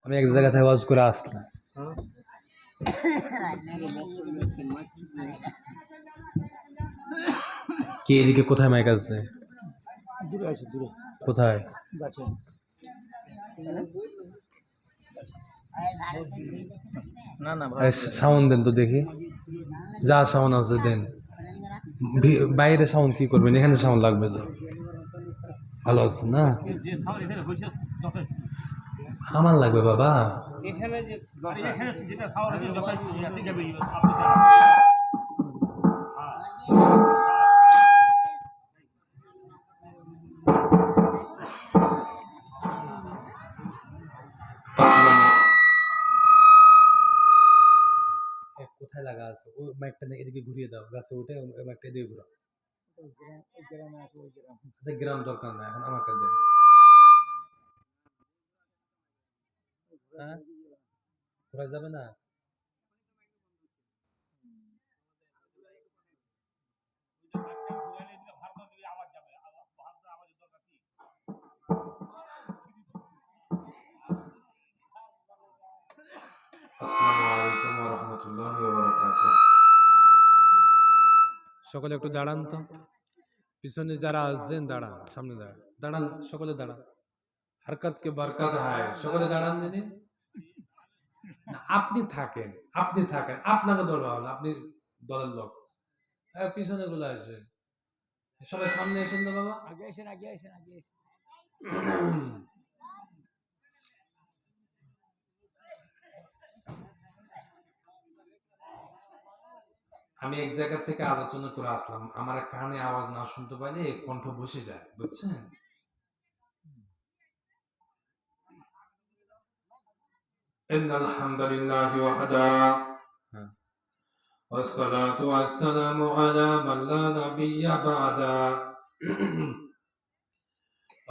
আমি এক জায়গা থেকে ওয়াজ করে আসলাম। কি এদিকে কোথায় মাইক আছে? দূরে আছে, দূরে কোথায়? গাছে। না না সাউন্ড দেন তো দেখি, যা সাউন্ড আছে দেন। বাইরে সাউন্ড কি করবেন, এখানে সাউন্ড লাগবে তো। ভালো আছে না? আমার লাগবে বাবা। কোথায় লাগা আছে? ওই মাইকটা এদিকে ঘুরিয়ে দাও, গাছে উঠে মাইকটা এদিকে ঘুরাও। আচ্ছা, গ্রাম দরকার না, এখন আমাকে দেন। হ্যাঁ, ঘোরা যাবে না? সকলে একটু দাঁড়ান তো, পিছনে যারা আসছেন দাঁড়ান, সামনে দাঁড়ান, দাঁড়ান সকলে দাঁড়ান। হরকত কে বরকত হয়, সকলে দাঁড়ান দিনে। আপনি থাকেন, আপনি থাকেন, আপনাকে দরকার হলো, আপনি দলের লোক। পিছনে গুলো আসে, সবাই সামনে এসেন না বাবা, আগে আসেন, আগে আসেন, আগে আসেন। আমি এক জায়গা থেকে আলোচনা করে আসলাম, আমার কানে আওয়াজ না শুনতে পাইলে কণ্ঠ বসে যায়, বুঝছেন? ইন্নাল হামদুলিল্লাহি ওয়াহদা والصلاة والسلام على من لا نبي بعده.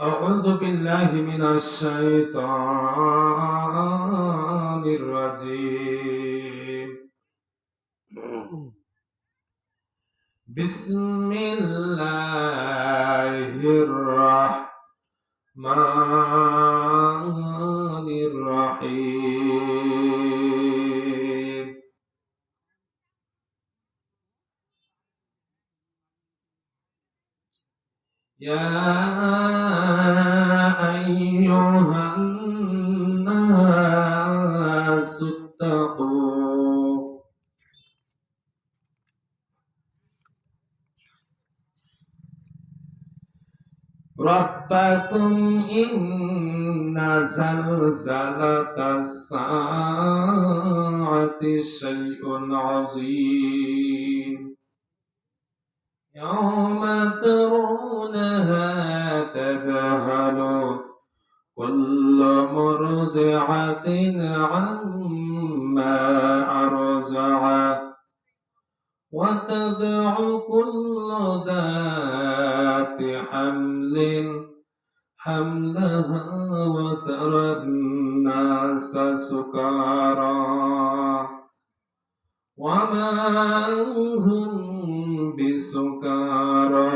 أعوذ بالله من الشيطان الرجيم. بسم الله الرحمن الرحيم. يا أيها الناس اتقوا ربكم إن زلزلة الساعة شيء عظيم يوم ترونها تذهل كل مرضعة عما أرضعت وتضع كل ذات حمل حملها وترى الناس سكارى وما هم بسكارى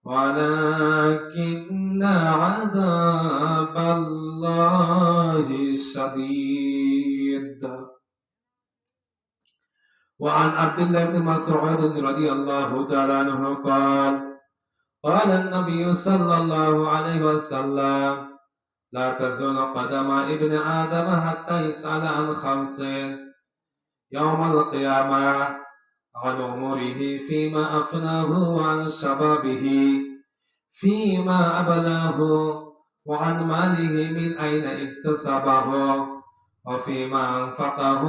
ولكن عذاب الله شديد. وعن عبد الله بن مسعود رضي الله تعالى عنه قال قال النبي صلى الله عليه وسلم لا تزول قدم ابن آدم حتى يسأل عن خمس يوم القيامة عن عمره فيما أفناه وعن شبابه فيما أبلاه وعن ماله من أين اكتسبه وفيما أنفقه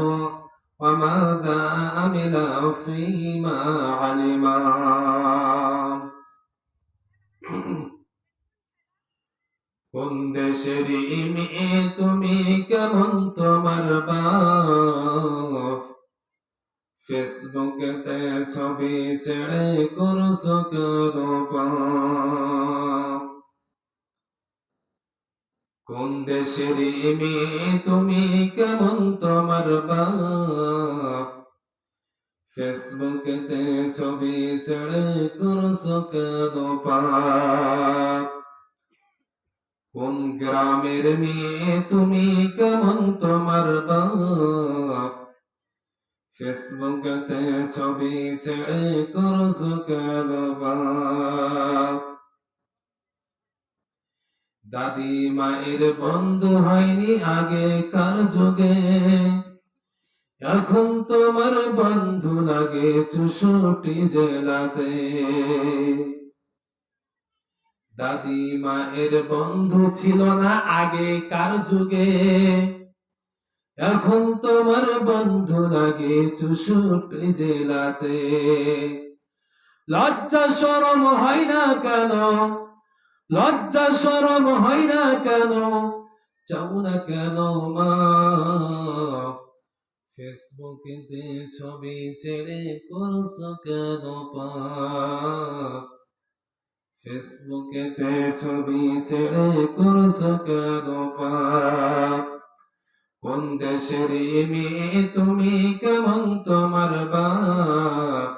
وماذا عمل فيما علم. কোন দেশের মেয়ে তুমি, কেমন তোমার বাপ, ফেসবুকেতে ছবি ছেড়ে করছো কেন পাপ। কোন দেশের মেয়ে তুমি, কেমন তোমার বাপ, ফেসবুকেতে ছবি ছেড়ে করছো কেন পাপ। কোন গ্রামের মেয়ে তুমি, কেমন তোমার বাপ, ফেসবুকেতে ছবি ছেড়ে করছো কেন বাপ? দাদি মায়ের বন্ধু হয়নি আগেকার যুগে, এখন তোমার বন্ধু লাগে 64 জেলাতে। দাদি মায়ের বন্ধু ছিল না আগেকার যুগে, এখন তোমার বন্ধু লাগে 64 জেলাতে। লজ্জা শরম হয় না কেন, লজ্জা শরম হয় না কেন, চাও না কেন মাফ, ফেসবুকেতে ছবি ছেড়ে করছো কেন পাপ, ফেসবুকেতে ছবি ছেড়ে করছো কেন পাপ? কোন দেশের মেয়ে তুমি, কেমন তোমার বাপ,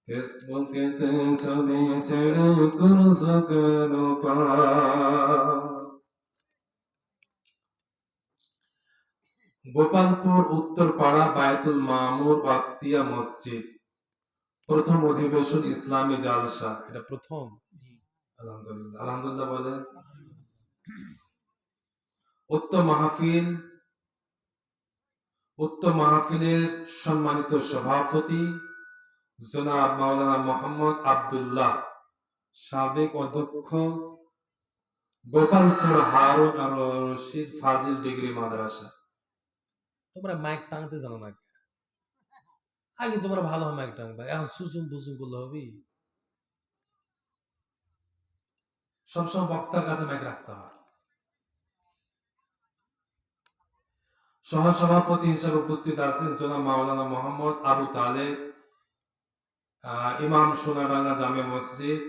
ফেসবুকেতে ছবি ছেড়ে করছো কেন পাপ? গোপালপুর উত্তরপাড়া বায়তুল মামুর বাক্তিয়া মসজিদ, প্রথম অধিবেশন ইসলামী জালসা, এটা প্রথম। আলহামদুলিল্লাহ, আলহামদুলিল্লাহ বলেন। উক্ত মাহফিলের সম্মানিত সভাপতি জনাব মাওলানা মোহাম্মদ আব্দুল্লাহ, সাবেক অধ্যক্ষ গোপালপুর হারুন আর রশিদ ফাজিল ডিগ্রি মাদ্রাসা। তোমরা মাইক টানতে জানো না, আগে তোমরা ভালো মাইক টানবা, এখন সুজুম বুজুম করলে হবে? সবসময় বক্তার কাছে মাইক রাখতে হয়। সহসভাপতি হিসেবে উপস্থিত আছেন জনাব মাওলানা মোহাম্মদ আবু তালেব, ইমাম সোনাডাঙ্গা জামে মসজিদ।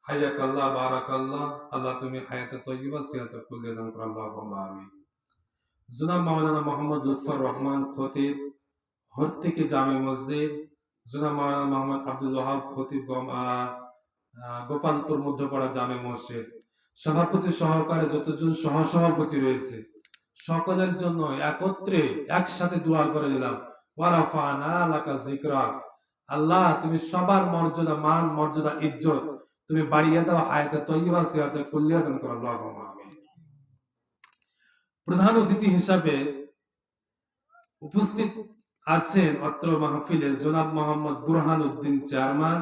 হাইয়াকাল্লাহ বারাকাল্লাহ, আল্লাহ তুমি হায়াতে তয়্যিবা সিহাতে কুল্লি দান করো, আল্লাহুম্মা আমিন। জনাব মাওলানা মোহাম্মদ লুৎফর রহমান খতিব, হরতিকি জামে মসজিদ। জনাব মাওলানা মোহাম্মদ আব্দুল ওয়াহাব খতিব, গোপালপুর মধ্যপাড়া জামে মসজিদ। সভাপতি সহকারে যতজন সহসভাপতি রয়েছে সকলের জন্য একত্রে একসাথে দোয়া করে দিলাম, ওয়ারাফানা লাকা যিকরা, আল্লাহ তুমি সবার মর্যাদা, মান মর্যাদা, ইজ্জত তুমি বাড়িয়ে দাও, হায়াতে তয়্যিবা সিহাতে কুল্লিয়া দান করো, আল্লাহুম্মা আমিন। প্রধান অতিথি হিসাবে উপস্থিত আছেন অত্র মাহফিলে জনাব মোহাম্মদ বুরহান উদ্দিন চেয়ারম্যান,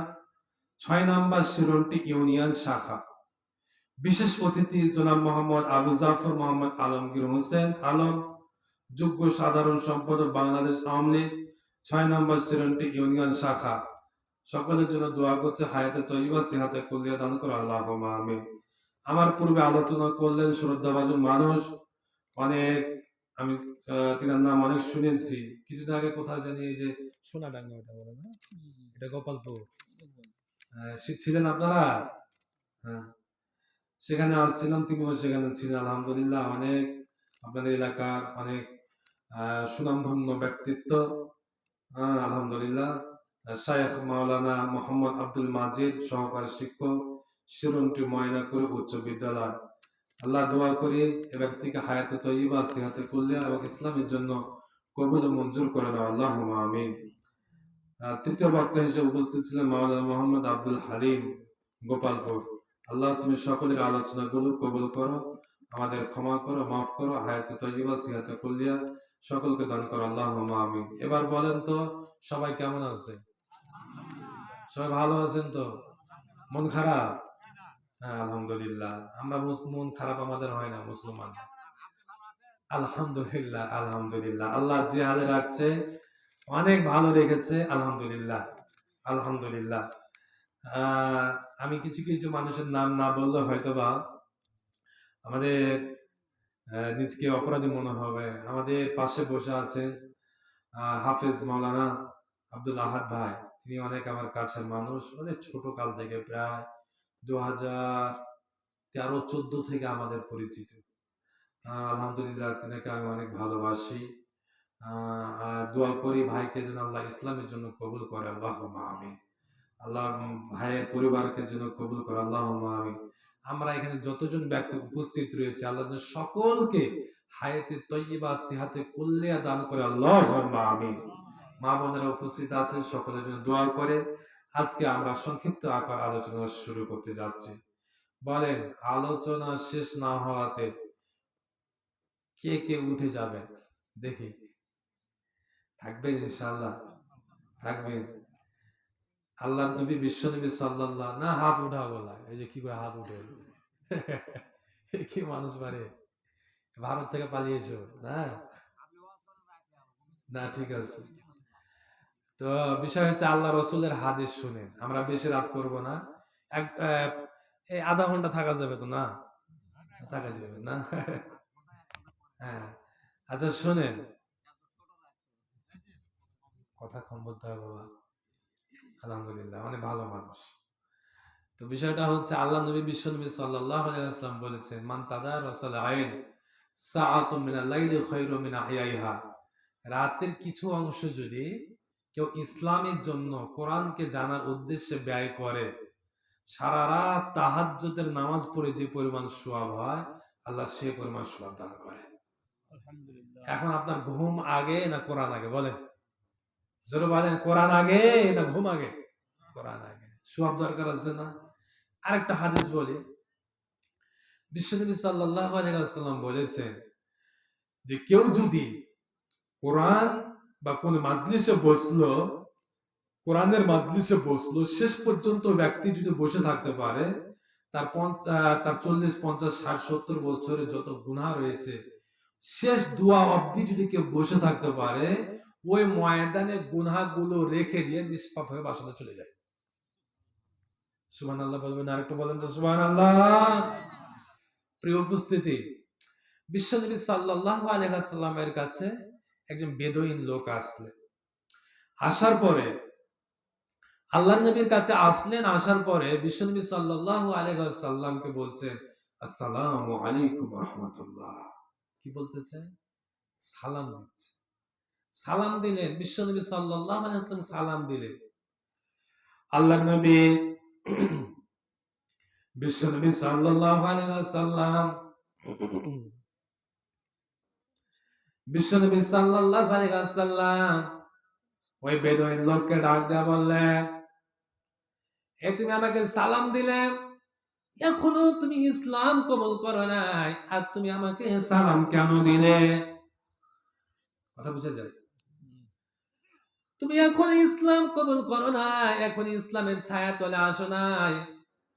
6 নম্বর শিরন্টি ইউনিয়ন শাখা। বিশেষ অতিথি জনাব মোহাম্মদ আবু জাফর মোহাম্মদ আলমগীর হোসেন আলম, যোগ্য সাধারণ সম্পাদক বাংলাদেশ আওয়ামী লীগ, 6 নম্বর শিরন্টি ইউনিয়ন শাখা। সকলের জন্য দোয়া করছে, হায়াতে তয়্যিবা সিহাতে কুল্লিয়া দান করো, আল্লাহুম্মা আমিন। আমার পূর্বে আলোচনা করলেন শ্রদ্ধাভাজন মানুষ অনেক, আমি তিনার নাম অনেক শুনেছি। কিছুদিন আগে কোথায় জানি, এই যে সোনাডাঙ্গা, ওটা বলে না, এটা গোপালপুর ছিলেন আপনারা? হ্যাঁ, সেখানে আসছিলাম, তিনিও সেখানে ছিলেন। আলহামদুলিল্লাহ, অনেক আপনাদের এলাকার অনেক সুনামধন্য ব্যক্তিত্ব। আলহামদুলিল্লাহ, শায়েখ মাওলানা মোহাম্মদ আব্দুল মাজিদ, সহকারী শিক্ষক, শিরন্টি ময়নাকুড়ি উচ্চ বিদ্যালয়। আল্লাহ দোয়া করি এ ব্যক্তিকে হায়াতে তয়্যিবা সিহাতে কুল্লিয়া এবং ইসলামের জন্য কবুল ও মঞ্জুর করে নাও, আল্লাহুম্মা আমিন। তৃতীয় বক্তা হিসেবে উপস্থিত ছিলেন মাওলানা মোহাম্মদ আব্দুল হালিম, গোপালপুর। আল্লাহ তুমি সকলের আলোচনাগুলো কবুল করো, আমাদের ক্ষমা করো, মাফ করো, হায়াতে তয়্যিবা সিহাতে কুল্লিয়া সকলকে দান করো, আল্লাহুম্মা আমিন। এবার বলেন তো সবাই কেমন আছে? সবাই ভালো আছেন তো? মন খারাপ? হ্যাঁ, আলহামদুলিল্লাহ। আমরা মন খারাপ আমাদের হয় না, মুসলমান। আলহামদুলিল্লাহ, আলহামদুলিল্লাহ, আল্লাহ যে হালে রাখছে অনেক ভালো রেখেছে, আলহামদুলিল্লাহ, আলহামদুলিল্লাহ। আমি কিছু কিছু মানুষের নাম না বললে হয়তোবা আমাদের নিজকে অপরাধী মনে হবে। আমাদের পাশে বসে আছেন হাফেজ মাওলানা আব্দুল আহাদ ভাই, তিনি অনেক আমার কাছের মানুষ, অনেক ছোট কাল থেকে, প্রায় 2013-14 থেকে আমাদের পরিচিত। আলহামদুলিল্লাহ, তিনাকে আমি অনেক ভালোবাসি। দোয়া করি ভাইকে যেন আল্লাহ ইসলামের জন্য কবুল করে, আল্লাহুম্মা আমিন। আল্লাহ ভাইয়ের পরিবারকে যেন কবুল করে, আল্লাহুম্মা আমিন। আমরা এখানে যতজন ব্যক্তি উপস্থিত রয়েছে আল্লাহ যেন সকলকে হায়াতে তৈয়বা সিহাতে কুল্লিয়া দান করে, আল্লাহুম্মা আমিন। মা বোনেরা উপস্থিত আছেন, সকলের জন্য দোয়া করে আজকে আমরা সংক্ষিপ্ত আকার আলোচনা শুরু করতে যাচ্ছি। বলেন, আলোচনা শেষ না হওয়াতে কে কে উঠে যাবেন? দেখি, থাকবেন ইনশাআল্লাহ? থাকবেন। আল্লাহ নবী বিশ্ব নবী সাল্লাল্লাহু না হাত উঠা বলা, এই যে কি করে হাত উঠে কি মানুষ পারে? ভারত থেকে পালিয়েছো না? না, ঠিক আছে। তো বিষয় হচ্ছে আল্লাহ রসুলের হাদিস শুনে আমরা বেশি রাত করব না, এই আধা ঘন্টা থাকা যাবে তো না? থাকা যাবে না? হ্যাঁ, আচ্ছা শোনেন, কথা কম বলতে হবে বাবা। আলহামদুলিল্লাহ, মানে ভালো মানুষ। তো বিষয়টা হচ্ছে আল্লাহ নবী বিশ্ব নবী সাল্লাল্লাহু আলাইহি ওয়াসাল্লাম বলেছেন, মান তাদারাসাল আইল সাআতুম মিনাল লাইলি খায়রুম মিন আহইয়াহা। রাতের কিছু অংশ যদি কেউ ইসলামের জন্য কোরআনকে জানার উদ্দেশ্যে ব্যয় করে, সারা রাত তাহাজ্জুদের নামাজ পড়ে যে পরিমাণ সওয়াব হয়, আল্লাহ সে পরিমাণ সওয়াব দান করেন। আলহামদুলিল্লাহ। এখন আপনার ঘুম আগে না কোরআন আগে? বলেন, জোরে বলেন, কোরআন আগে না ঘুম আগে? কোরআন আগে। সওয়াব দরকার আছে না? আরেকটা হাদিস বলি, বিশ্বনবী সাল্লাল্লাহু আলাইহি ওয়াসাল্লাম বলেছেন যে কেউ যদি কোরআন বা কোন মাজলিসে বসলো, কোরআনের মাজলিসে বসলো, শেষ পর্যন্ত ব্যক্তি যদি বসে থাকতে পারে, তার 40, 50, 60, 70 বছরে যত গুনাহ রয়েছে, শেষ দোয়া অবধি যদি কেউ বসে থাকতে পারে, ওই ময়দানে গুনাহগুলো রেখে দিয়ে নিষ্পাপ হয়ে বাসাতে চলে যায়। সুবহানাল্লাহ বলবেন? আরেকটু বলেন তো সুবহানাল্লাহ। প্রিয় উপস্থিতি, বিশ্বনবী সাল্লাল্লাহু আলাইহি ওয়াসাল্লামের কাছে একজন বেদুইন লোক আসলেন। আসার পরে আল্লাহর নবীর কাছে আসলেন, আসার পরে বিশ্বনবী সাল্লাল্লাহু আলাইহি ওয়াসাল্লামকে বলছেন, আসসালামু আলাইকুম ওয়া রাহমাতুল্লাহ। কি বলতেছে? সালাম দিচ্ছে। সালাম দিলেন, বিশ্বনবী সাল্লাল্লাহু আলাইহি ওয়াসাল্লাম সালাম দিলেন। আল্লাহর নবী বিশ্বনবী সাল্লাল্লাহু আলাইহি ওয়াসাল্লাম বিশ্বনবী সাল্লাল্লাহু আলাইহি ওয়াসাল্লাম ওই বেদুইন লোককে ডাক দিয়ে বললেন, এ তুমি আমাকে সালাম দিলে, এখনো তুমি ইসলাম কবুল করো নাই, আর তুমি আমাকে সালাম কেন দিলে? কথা বুঝা যায়? তুমি এখন ইসলাম কবুল করো নাই, এখন ইসলামের ছায়া তলে আসো নাই,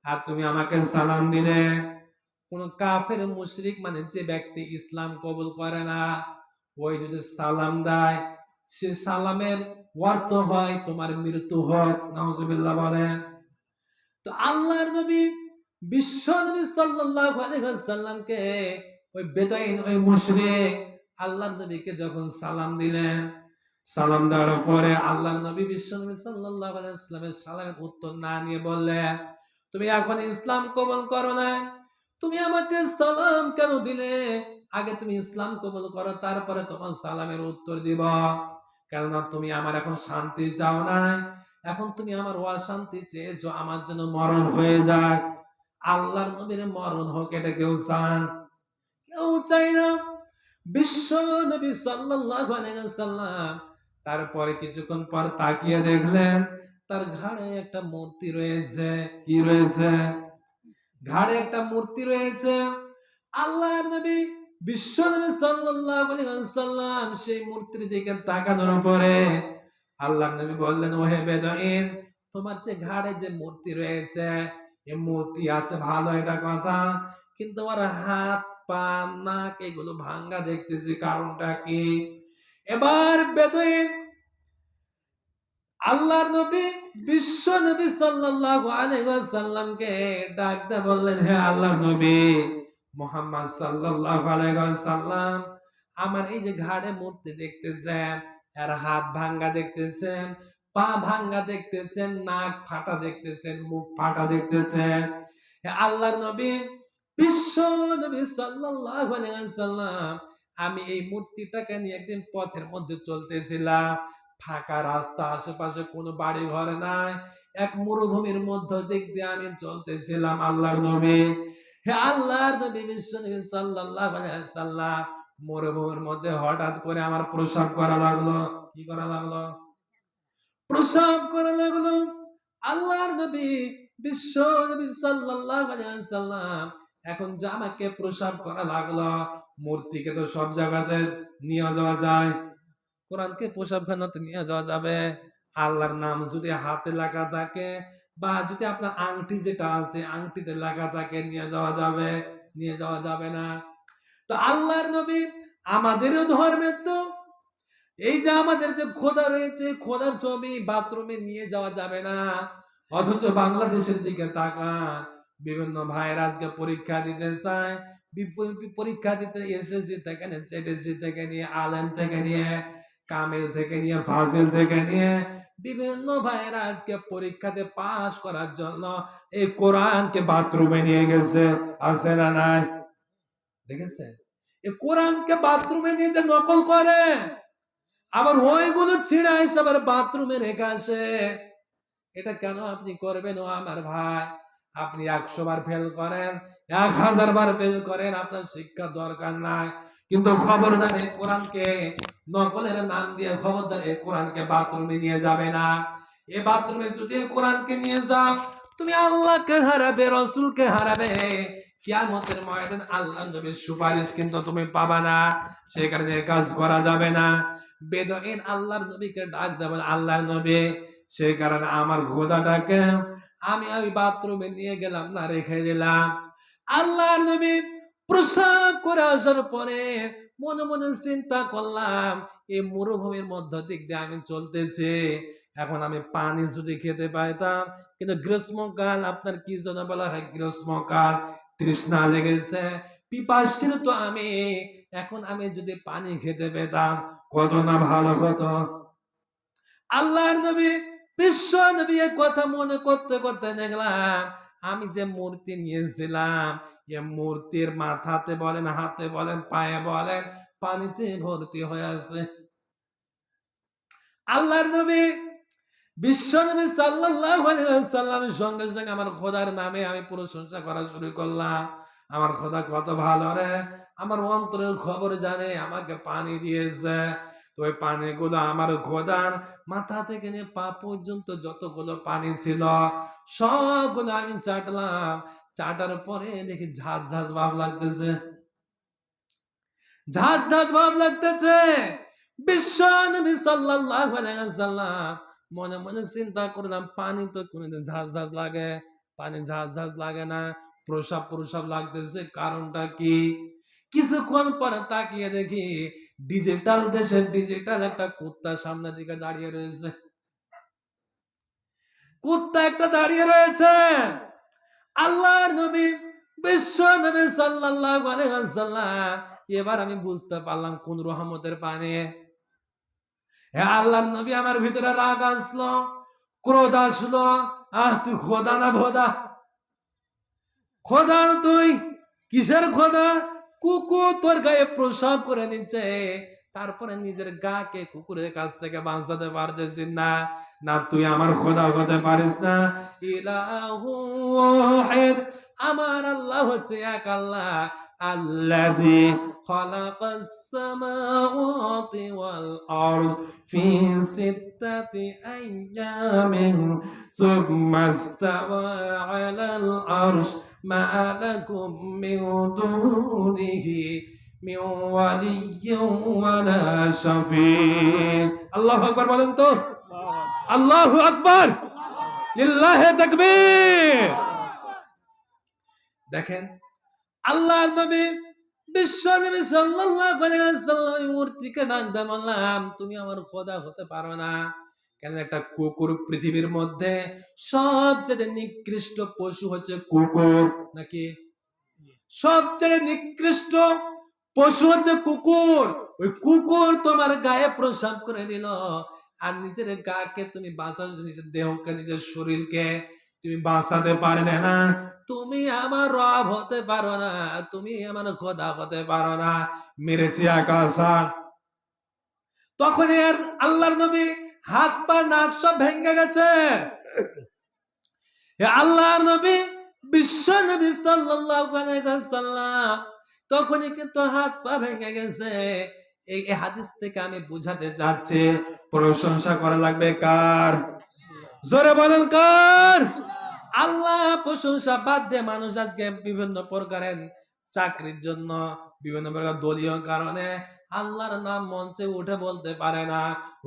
আর তুমি আমাকে সালাম দিলে। কোন কাফের মুশরিক, মানে যে ব্যক্তি ইসলাম কবুল করে না, ওই যদি সালাম দেয়, সে সালামের অর্থ হয় তোমার মৃত্যু হোক। নাউজুবিল্লাহ বলেন। তো আল্লাহর নবী বিশ্ব নবী সাল্লাল্লাহু আলাইহি ওয়াসাল্লামকে ওই বেদুইন, ওই মুশরিক আল্লাহর নবীকে যখন সালাম দিলেন, সালাম দেওয়ার পরে আল্লাহর নবী বিশ্ব নবী সাল্লাল্লাহু আলাইহি ওয়াসাল্লামের সালামের উত্তর না নিয়ে বললেন, তুমি এখন ইসলাম কবুল করো না, তুমি আমাকে সালাম কেন দিলে? আগে তুমি ইসলাম কবুল করো, তারপরে তোমার সালামের উত্তর দিব। কেননা তুমি আমার এখন শান্তি চাও না, এখন তুমি আমার অশান্তি চেয়েছো, আমার জন্য মরণ হয়ে যাক। আল্লাহর নবীর মরণ হোক, এটা কেউ চান? কেউ চাই না। বিশ্ব নবী সাল্লাল্লাহু আলাইহি ওয়াসাল্লাম তারপরে কিছুক্ষণ পর তাকিয়ে দেখলেন তার ঘাড়ে একটা মূর্তি রয়েছে। কি রয়েছে? ঘাড়ে একটা মূর্তি রয়েছে। আল্লাহর নবী বিশ্ব নবী সাল্লাল্লাহু আলাইহি ওয়াসাল্লাম সেই মূর্তির দিকে তাকানোর পরে আল্লাহর নবী বললেন, ওহে বেদুইন, তোমার যে ঘাড়ে যে মূর্তি রয়েছে, এই মূর্তি আছে ভালো, এটা কথা, কিন্তু আমার হাত, পা, নাক এগুলো ভাঙ্গা দেখতেছি, কারণটা কি? এবার বেদুইন আল্লাহর নবী বিশ্ব নবী সাল্লাল্লাহু আলাইহি ওয়াসাল্লামকে ডাক দিয়ে বললেন, হে আল্লাহর নবী মুহাম্মদ সাল্লাল্লাহু আলাইহি ওয়াসাল্লাম, আমার এই যে ঘাড়ে মূর্তি দেখতেছেন, এর হাত ভাঙ্গা দেখতেছেন, পা ভাঙ্গা দেখতেছেন, নাক ফাটা দেখতেছেন, মুখ ফাটা দেখতেছেন, হে আল্লাহর নবী বিশ্ব নবী সাল্লাল্লাহু আলাইহি ওয়াসাল্লাম, আমি এই মূর্তিটাকে নিয়ে একদিন পথের মধ্যে চলতেছিলাম, ফাঁকা রাস্তা, আশেপাশে কোনো বাড়ি ঘর নাই, এক মরুভূমির মধ্য দিক দিয়ে আমি চলতেছিলাম আল্লাহর নবী। হে আল্লাহর নবী বিশ্ব নবী সাল্লাল্লাহু আলাইহি ওয়াসাল্লাম, মরুভূমির মধ্যে হঠাৎ করে আমার প্রসাব করা লাগলো। কি করা লাগলো? প্রসাব করা লাগলো। আল্লাহর নবী বিশ্ব নবী সাল্লাল্লাহু আলাইহি ওয়াসাল্লাম এখন যে আমাকে প্রসাব করা লাগলো, মূর্তিকে তো সব জায়গাতে নিয়ে যাওয়া যায়, কোরআনকে প্রসাবখানাতে নিয়ে যাওয়া যাবে? আল্লাহর নাম যদি হাতে লাগা থাকে বা যদি আপনার আংটি যেটা আছে আংটিতে লাগা থাকে, নিয়ে যাওয়া যাবে? নিয়ে যাওয়া যাবে না। তো আল্লাহর নবী আমাদেরও ধর্মের তো এই যে আমাদের যে খোদা রয়েছে, খোদার ছবি বাথরুমে নিয়ে যাওয়া যাবে না। অথচ বাংলাদেশের দিকে তাকান, বিভিন্ন ভাইয়ের আজকে পরীক্ষা দিতে চায়, পরীক্ষা দিতে এসএসসি থেকে নিয়ে, জেডিসি থেকে নিয়ে, আলেম থেকে নিয়ে, কামিল থেকে নিয়ে, ফাজিল থেকে নিয়ে বিভিন্ন ভাইয়েরা আজকে পরীক্ষাতে পাস করার জন্য এই কোরআনকে বাথরুমে নিয়ে গেছে। আছে না নাই? দেখেছেন? এই কোরআনকে বাথরুমে নিয়ে যে নকল করে, আবার ওইগুলো ছিঁড়া এসে আবার বাথরুমে রেখে আসে। এটা কেন আপনি করবেন ও আমার ভাই? আপনি 100 বার ফেল করেন, 1000 বার ফেল করেন, আপনার শিক্ষা দরকার নাই, কিন্তু খবরদার এই কোরআনকে নকলের নাম দিয়ে খবরদার এই কোরআনকে বাথরুমে নিয়ে যাবে না। এই বাথরুমে যদি কোরআনকে নিয়ে যাও, তুমি আল্লাহকে হারাবে, রাসূলকে হারাবে। কিয়ামতের ময়দান আল্লাহর নবীর সুপারিশ কিন্তু তুমি পাবা না। সেই কারণে কাজ করা যাবে না। বেদইন আল্লাহর নবীকে ডাক দেবেন, আল্লাহর নবী, সেই কারণে আমার খোদাটাকে আমি বাথরুমে নিয়ে গেলাম না, রেখে দিলাম। আল্লাহর নবী প্রসাব করে আসার পরে মনে মনে চিন্তা করলাম, এই মরুভূমির মধ্য দিক দিয়ে আমি চলতেছি, এখন আমি পানি যদি খেতে পাইতাম। কিন্তু গ্রীষ্মকাল, আপনার কি জন্য বলা হয় গ্রীষ্মকাল? তৃষ্ণা লেগেছে, পিপাসিত তো আমি, এখন আমি যদি পানি খেতে পেতাম কত না ভালো হতো। আল্লাহর নবী বিশ্ব নবী কথা মনে করতে করতে দেখলাম, আমি যে মূর্তি নিয়েছিলাম, এ মূর্তির মাথাতে বলেন, হাতে বলেন, পায়ে বলেন, পানিতে ভর্তি হয়ে আছে। আল্লাহর নবী বিশ্ব নবী সাল্লাল্লাহু আলাইহি ওয়াসাল্লামের সঙ্গে সঙ্গে আমার খোদার নামে আমি প্রশংসা করা শুরু করলাম। আমার খোদা কত ভালো রে, আমার অন্তরের খবর জানে, আমাকে পানি দিয়েছে। তো ওই পানিগুলো আমার খোদার মাথা থেকে নিয়ে পা পর্যন্ত যতগুলো পানি ছিল সবগুলো আমি চাটলাম। চাটার পরে দেখি ঝাঁঝ ঝাঁঝ ভাব লাগতেছে, ঝাঁঝ ঝাঁঝ ভাব লাগতেছে। বিশ্ব নবী সাল্লাল্লাহু আলাইহি ওয়াসাল্লাম মনে মনে চিন্তা করলাম, পানি তো কোনদিন ঝাঁঝ ঝাঁঝ লাগে? পানি ঝাঁঝ ঝাঁঝ লাগে না, প্রসাব প্রসাব লাগতেছে, কারণটা কি? কিছুক্ষণ পরে তাকিয়ে দেখি ডিজিটাল দেশের ডিজিটাল একটা কুত্তা সামনের দিকে দাঁড়িয়ে রয়েছে। কুত্তা একটা দাঁড়িয়ে রয়েছে। আল্লাহর নবী বিশ্ব নবী সাল্লাল্লাহু আলাইহি ওয়াসাল্লাম, এবার আমি বুঝতে পারলাম কোন রহমতের পানি। হে আল্লাহর নবী, আমার ভিতরে রাগ আসলো, ক্রোধ আসলো। তুই খোদা না ভোদা? খোদা তুই? কিসের খোদা? কুকুর তোর গায়ে প্রসাব করে নিচ্ছে, তারপরে নিজের গাকে কুকুরের কাছ থেকে বাঁচাতে পারতেছিস না। না তুই আমার খোদা হতে পারিস না। ইলাহু ওয়াহিদ, আমার আল্লাহ হচ্ছে এক আল্লাহ। আল্লাযী খালাকাস সামাওয়াতি ওয়াল আরদ ফি সিত্তাতি আইয়ামিন সুম্মা ইসতাওয়া আলাল আরশ মা লাকুম মিন দুনিহি মিন ওয়ালিয়্যিন ওয়ালা শাফী'ন। আল্লাহু আকবার বলেন তো, আল্লাহু আকবার, লিল্লাহি তাকবীর। দেখেন আল্লাহর নবী বিশ্ব নবী সাল্লাল্লাহু আলাইহি ওয়াসাল্লাম মূর্তিকে ডাক দিয়ে বললাম, তুমি আমার খোদা হতে পারো না। কেন? একটা কুকুর পৃথিবীর মধ্যে সবচেয়ে নিকৃষ্ট পশু হচ্ছে কুকুর, নাকি? সবচেয়ে নিকৃষ্ট পশু হচ্ছে কুকুর। ওই কুকুর তোমার গায়ে প্রসাব করে দিল, আর নিজের গাকে তুমি বাঁচাতে, নিজের দেহকে, নিজের শরীরকে তুমি বাঁচাতে পারলে না। তুমি আমার রব হতে পারো না, তুমি আমার খোদা হতে পারো না। মেরেছি আকাশা। তখন আর আল্লাহর নবী হাত পা নাক সব ভেঙে গেছে। হে আল্লাহর নবী, বিশ্ব নবী সাল্লাল্লাহু আলাইহি ওয়াসাল্লাম তখনই কিন্তু হাত পা ভেঙে গেছে। এই হাদিস থেকে আমি বুঝাতে চাচ্ছি, প্রশংসা করা লাগবে কার? জোরে বলেন কার? আল্লাহ। প্রশংসা বাদ দিয়ে মানুষ আজকে বিভিন্ন প্রকারের চাকরির জন্য, বিভিন্ন প্রকার দলীয় কারণে আল্লাহর নাম মঞ্চে উঠে বলতে পারে না,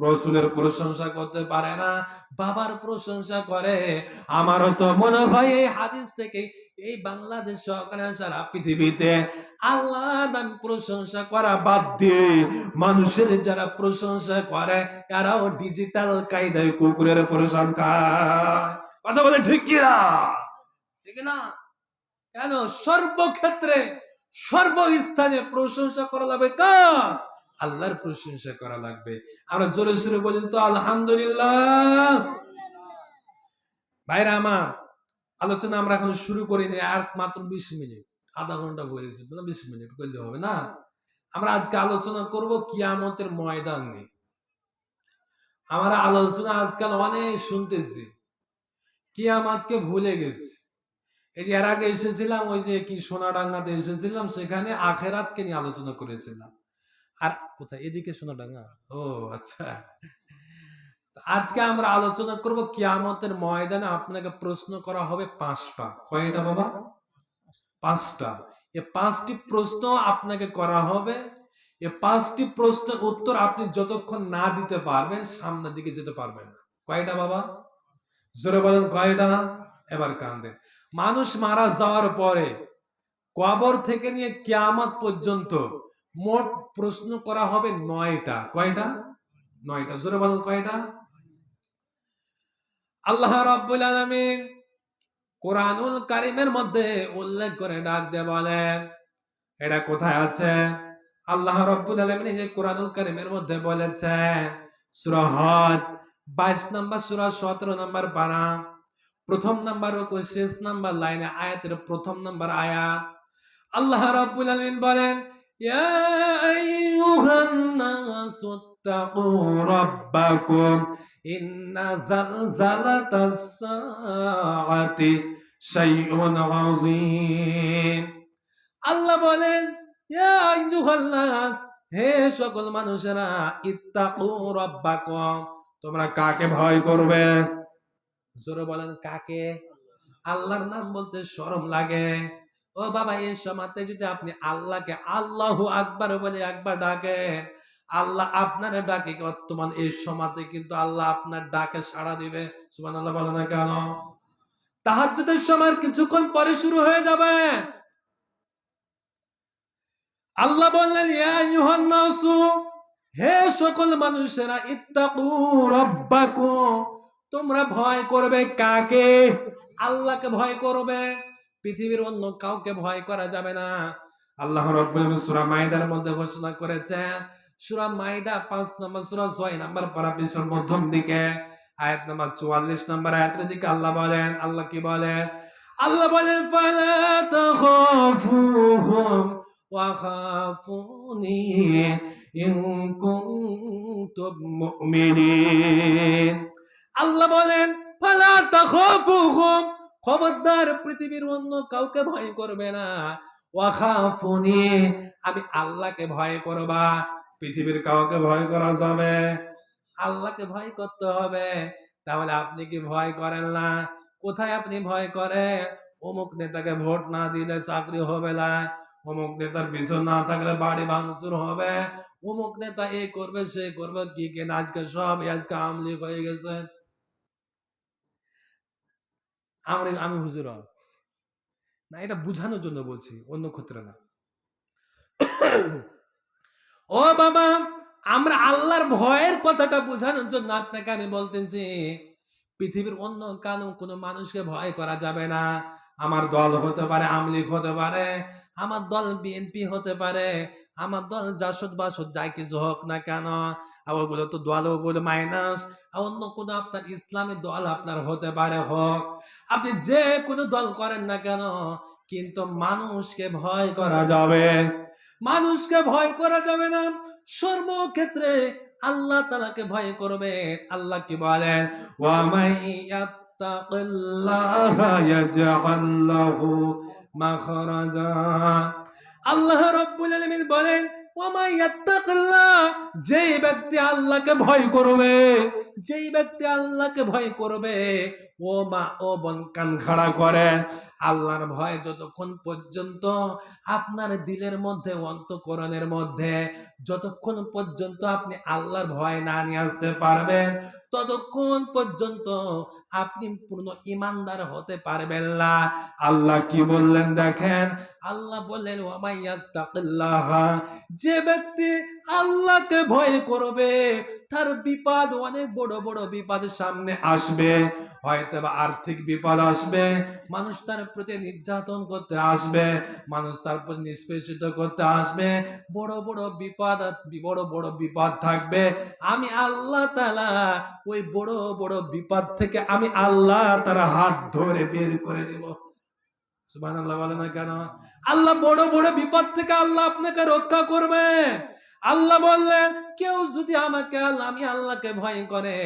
রসুলের প্রশংসা করতে পারে না, বাবার প্রশংসা করে। আমারও তো মনে হয় এই হাদিস থেকে এই বাংলাদেশ সরকার সারা পৃথিবীতে আল্লাহর নাম প্রশংসা করা বাদ দিয়ে মানুষের যারা প্রশংসা করে এরাও ডিজিটাল কায়দায় কুকুরের প্রশংসা। কথা বলে ঠিক কিনা? ঠিক না? কেন? সর্বক্ষেত্রে সর্বস্থানে প্রশংসা করা লাগবে কার? আল্লাহর প্রশংসা করা লাগবে। আমরা জোরে জোরে বলি তো আলহামদুলিল্লাহ। ভাইরা আমার, আলোচনা আমরা এখন শুরু করিনি, আর মাত্র 20 মিনিট, আধা ঘন্টা বলেছি, 20 মিনিট করলে হবে না। আমরা আজকে আলোচনা করব কিয়ামতের ময়দান নিয়ে। আমরা আলোচনা আজকাল অনেক শুনতেছি, কিয়ামতকে ভুলে গেছি। এই যে এর আগে এসেছিলাম, ওই যে কি সোনাডাঙ্গাতে এসেছিলাম, সেখানে আখেরাতকে নিয়ে আলোচনা করেছিলাম। আর কোথায়? এদিকে সোনাডাঙ্গা। ও আচ্ছা। আজকে আমরা আলোচনা করব কিয়ামতের ময়দানে আপনাকে প্রশ্ন করা হবে 5টা। কয়টা বাবা? 5টা। এই 5টি প্রশ্ন আপনাকে করা হবে। এই 5টি প্রশ্নের উত্তর আপনি যতক্ষণ না দিতে পারবেন সামনের দিকে যেতে পারবেন না। কয়টা বাবা? জোরে বলেন কয়টা? এবার কাঁদেন। মানুষ মারা যাওয়ার পরে কবর থেকে নিয়ে কিয়ামত পর্যন্ত মোট প্রশ্ন করা হবে 9টা। কয়টা? 9টা। জোরে বলেন কয়টা? আল্লাহ রাব্বুল আলামিন কোরআনুল কারীমের মধ্যে উল্লেখ করে ডাক দিয়ে বলেন, এটা কোথায় আছে? আল্লাহ রাব্বুল আলামিন এই যে কোরআনুল কারীমের মধ্যে বলেছেন, সূরা হজ 22 নম্বর সূরা 17 নম্বর পারা, প্রথম নাম্বার ও শেষ নাম্বার লাইনে আয়াতের প্রথম নাম্বার আয়াত। আল্লাহ রাব্বুল আলামিন বলেন, ইয়া আইয়ুহান নাসু তাকু রাব্বাকুম ইন্না জালজালাতাস সাআতি শাইউন আযীম। আল্লাহ বলেন, ইয়া আইয়ুহান নাস, হে সকল মানুষেরা, ইত্তাকু রাব্বাকুম, তোমরা কাকে ভয় করবে? জোরে বলেন কাকে? আল্লাহর নাম বলতে শরম লাগে। ও বাবা, এই সময়তে যদি আপনি আল্লাহকে আল্লাহু আকবার বলে একবার ডাকে, আল্লাহ আপনার ডাকে বর্তমান এই সময়তে কিন্তু আল্লাহ আপনার ডাকে সাড়া দিবে। সুবহানাল্লাহ বলে না কেন? তাহাজ্জুদের সময় কিছুক্ষণ পরে শুরু হয়ে যাবে। আল্লাহ বললেন, ইয়া আইয়ুহান নাসু, হে সকল মানুষেরা, ইত্তাকু রাব্বাকুম, তোমরা ভয় করবে কাকে? আল্লাহকে ভয় করবে। পৃথিবীর অন্য কাউকে ভয় করা যাবে না। আল্লাহ রাব্বুল আলামিন সূরা মাইদার মধ্যে ঘোষণা করেছেন, সূরা মাইদা 5 নম্বর সূরা 6 নম্বর পারা পৃষ্ঠার মধ্যম দিকে আয়াত নাম্বার 44 নম্বর আয়াতের দিকে আল্লাহ বলেন, আল্লাহ কি বলেন? আল্লাহ বলেন, ফালা তাখাফুহুম ওয়া খাফুনি ইন কুনতুম মুমিনিন। আল্লাহ বলেন, ফালা তাখাফুহুম, খবরদার পৃথিবীর অন্য কাউকে ভয় করবে না, ওয়া খাফুনি, আমি আল্লাহকে ভয় করবা। পৃথিবীর কাউকে ভয় করা যাবে? আল্লাহকে ভয় করতে হবে। তাহলে আপনি কি ভয় করেন না? কোথায় আপনি ভয় করেন? অমুক নেতাকে ভোট না দিলে চাকরি হবে না, অমুক নেতার পিছন না থাকলে বাড়ি ভাঙচুর হবে, অমুক নেতা এই করবে সে করবে, কি কেন আজকে সব আজকে আমলি হয়ে গেছে। আমি হুজুর না, এটা বুঝানোর জন্য বলছি, অন্য ক্ষেত্রে না। ও বাবা, আমরা আল্লাহর ভয়ের কথাটা বোঝানোর জন্য আপনাকে আমি বলতেছি, পৃথিবীর অন্য কোনো মানুষকে ভয় করা যাবে না। আমার দল হতে পারে, আমলিগ হতে পারে, আমার দল বিএনপি হতে পারে, আমার দল জাসদ বাসদ যাই কিছু হোক না কেন, ওগুলো তো দল, ওগুলো মাইনাস। অন্য কোনো আপনার ইসলামী দল আপনার হতে পারে, হোক, আপনি যে কোনো দল করেন না কেন, কিন্তু মানুষকে ভয় করা যাবে, মানুষকে ভয় করা যাবে না। সর্বক্ষেত্রে আল্লাহ তাআলাকে ভয় করবে। আল্লাহ কি বলেন? ওয়া মাইয়াত ইয়াত্তাকিল্লাহা ইয়াজআল লাহু মাখরাজা। আল্লাহ রাব্বুল আলামিন বলেন, ওয়া ইয়াত্তাকিল্লাহ, যেই ব্যক্তি আল্লাহকে ভয় করবে, যেই ব্যক্তি আল্লাহকে ভয় করবে, ও মা ও বোন কান খাড়া করে, আল্লাহর ভয় যতক্ষণ পর্যন্ত আপনার দিলের মধ্যে, অন্তঃকরণের মধ্যে যতক্ষণ পর্যন্ত আপনি আল্লাহর ভয় না নিয়ে আসতে পারবেন, ততক্ষণ পর্যন্ত আপনি পূর্ণ ইমানদার হতে পারবেন না। আল্লাহ কি বললেন দেখেন, আল্লাহ বললেন ওয়া মাইয়াত্তাকিল্লাহ, যে ব্যক্তি আল্লাহকে ভয় করবে তার বিপদ, অনেক বড় বড় বিপদ সামনে আসবে, হয়তো বা আর্থিক বিপদ আসবে, মানুষ তার প্রতি নির্যাতন করতে আসবে, মানুষ তার প্রতি নিষ্পেষিত করতে আসবে, বড় বড় বিপদ, বড় বড় বিপদ থাকবে। আমি আল্লাহ তাআলা ওই বড় বড় বিপদ থেকে আমি আল্লাহ তার হাত ধরে বের করে দেব। সুবহানাল্লাহ বলে না কেন? আল্লাহ বড় বড় বিপদ থেকে আল্লাহ আপনাকে রক্ষা করবে। আল্লাহ বললেন, কেউ যদি আমাকে আমি আল্লাহকে ভয় করে,